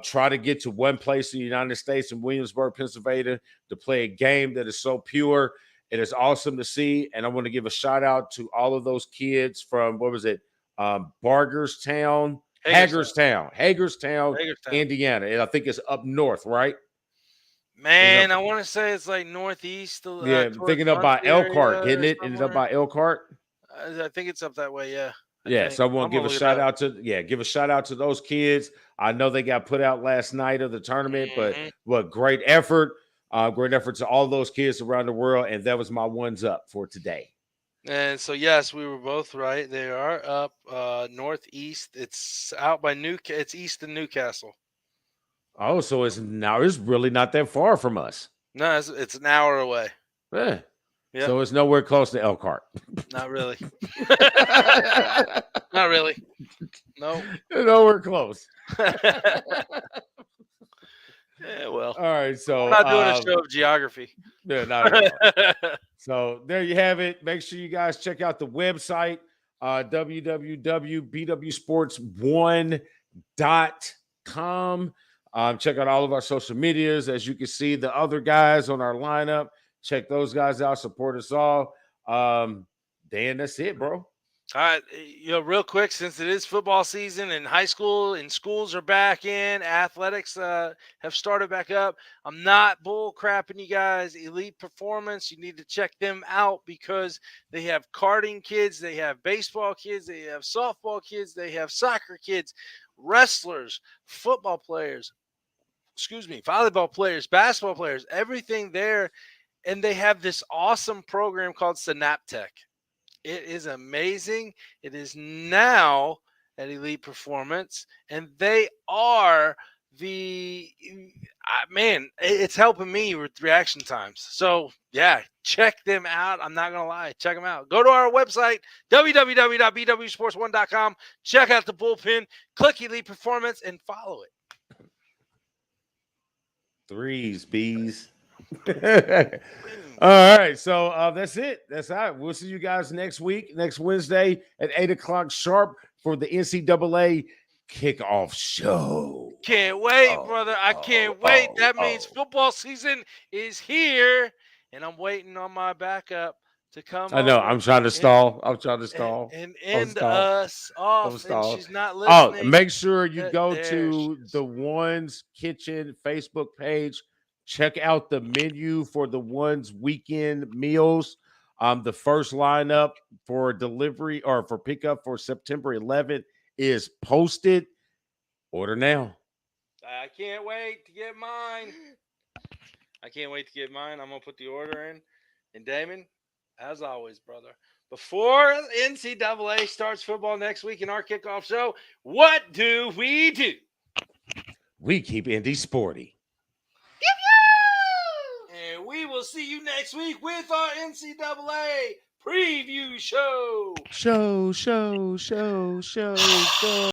Try to get to one place in the United States in Williamsburg, Pennsylvania, to play a game that is so pure. It is awesome to see. And I want to give a shout out to all of those kids from, what was it? Hagerstown, Indiana. And I think it's up north, right? Man, I want to say it's like northeast. Thinking up by Elkhart, isn't it? Ended up by Elkhart. I think it's up that way. Yeah. So I want to give a shout out to those kids. I know they got put out last night of the tournament, but what great effort to all those kids around the world. And that was my ones up for today. And so, yes, we were both right. They are up northeast. It's out by it's east of Newcastle. Oh, so it's really not that far from us. No, it's an hour away. Yeah. So it's nowhere close to Elkhart. Not really. Not really. No. Nowhere close. Yeah, well. All right. So I'm not doing a show of geography. Yeah, not at all. So there you have it. Make sure you guys check out the website, www.bwsports1.com. Check out all of our social medias. As you can see, the other guys on our lineup. Check those guys out. Support us all. Dan, that's it, bro. All right, real quick, since it is football season and high school and schools are back in, athletics have started back up. I'm not bull crapping you guys. Elite Performance, you need to check them out because they have karting kids, they have baseball kids, they have softball kids, they have soccer kids, wrestlers, football players, volleyball players, basketball players, everything there. And they have this awesome program called Synaptech. It is amazing. It is now at Elite Performance, and they are man, it's helping me with reaction times. So yeah, check them out. I'm not gonna lie, check them out. Go to our website www.bwsports1.com. Check out the bullpen, click Elite Performance, and follow it. Threes, bees. All right, so that's it. That's all right. We'll see you guys next week, next Wednesday at 8:00 sharp for the NCAA kickoff show. Can't wait, brother. I can't wait. That means football season is here, and I'm waiting on my backup to come. I know. over I'm trying to stall. I'm trying to stall. and I'm end stall. us off. I'm stall. And she's not Oh, listening. make sure you go There to she is. the One's Kitchen Facebook page. Check out the menu for the One's weekend meals. The first lineup for delivery or for pickup for September 11th is posted. Order now. I can't wait to get mine. I'm gonna put the order in. And Damon, as always, brother, before NCAA starts football next week in our kickoff show, what do? We keep Indy sporty. And we will see you next week with our NCAA preview show. Show.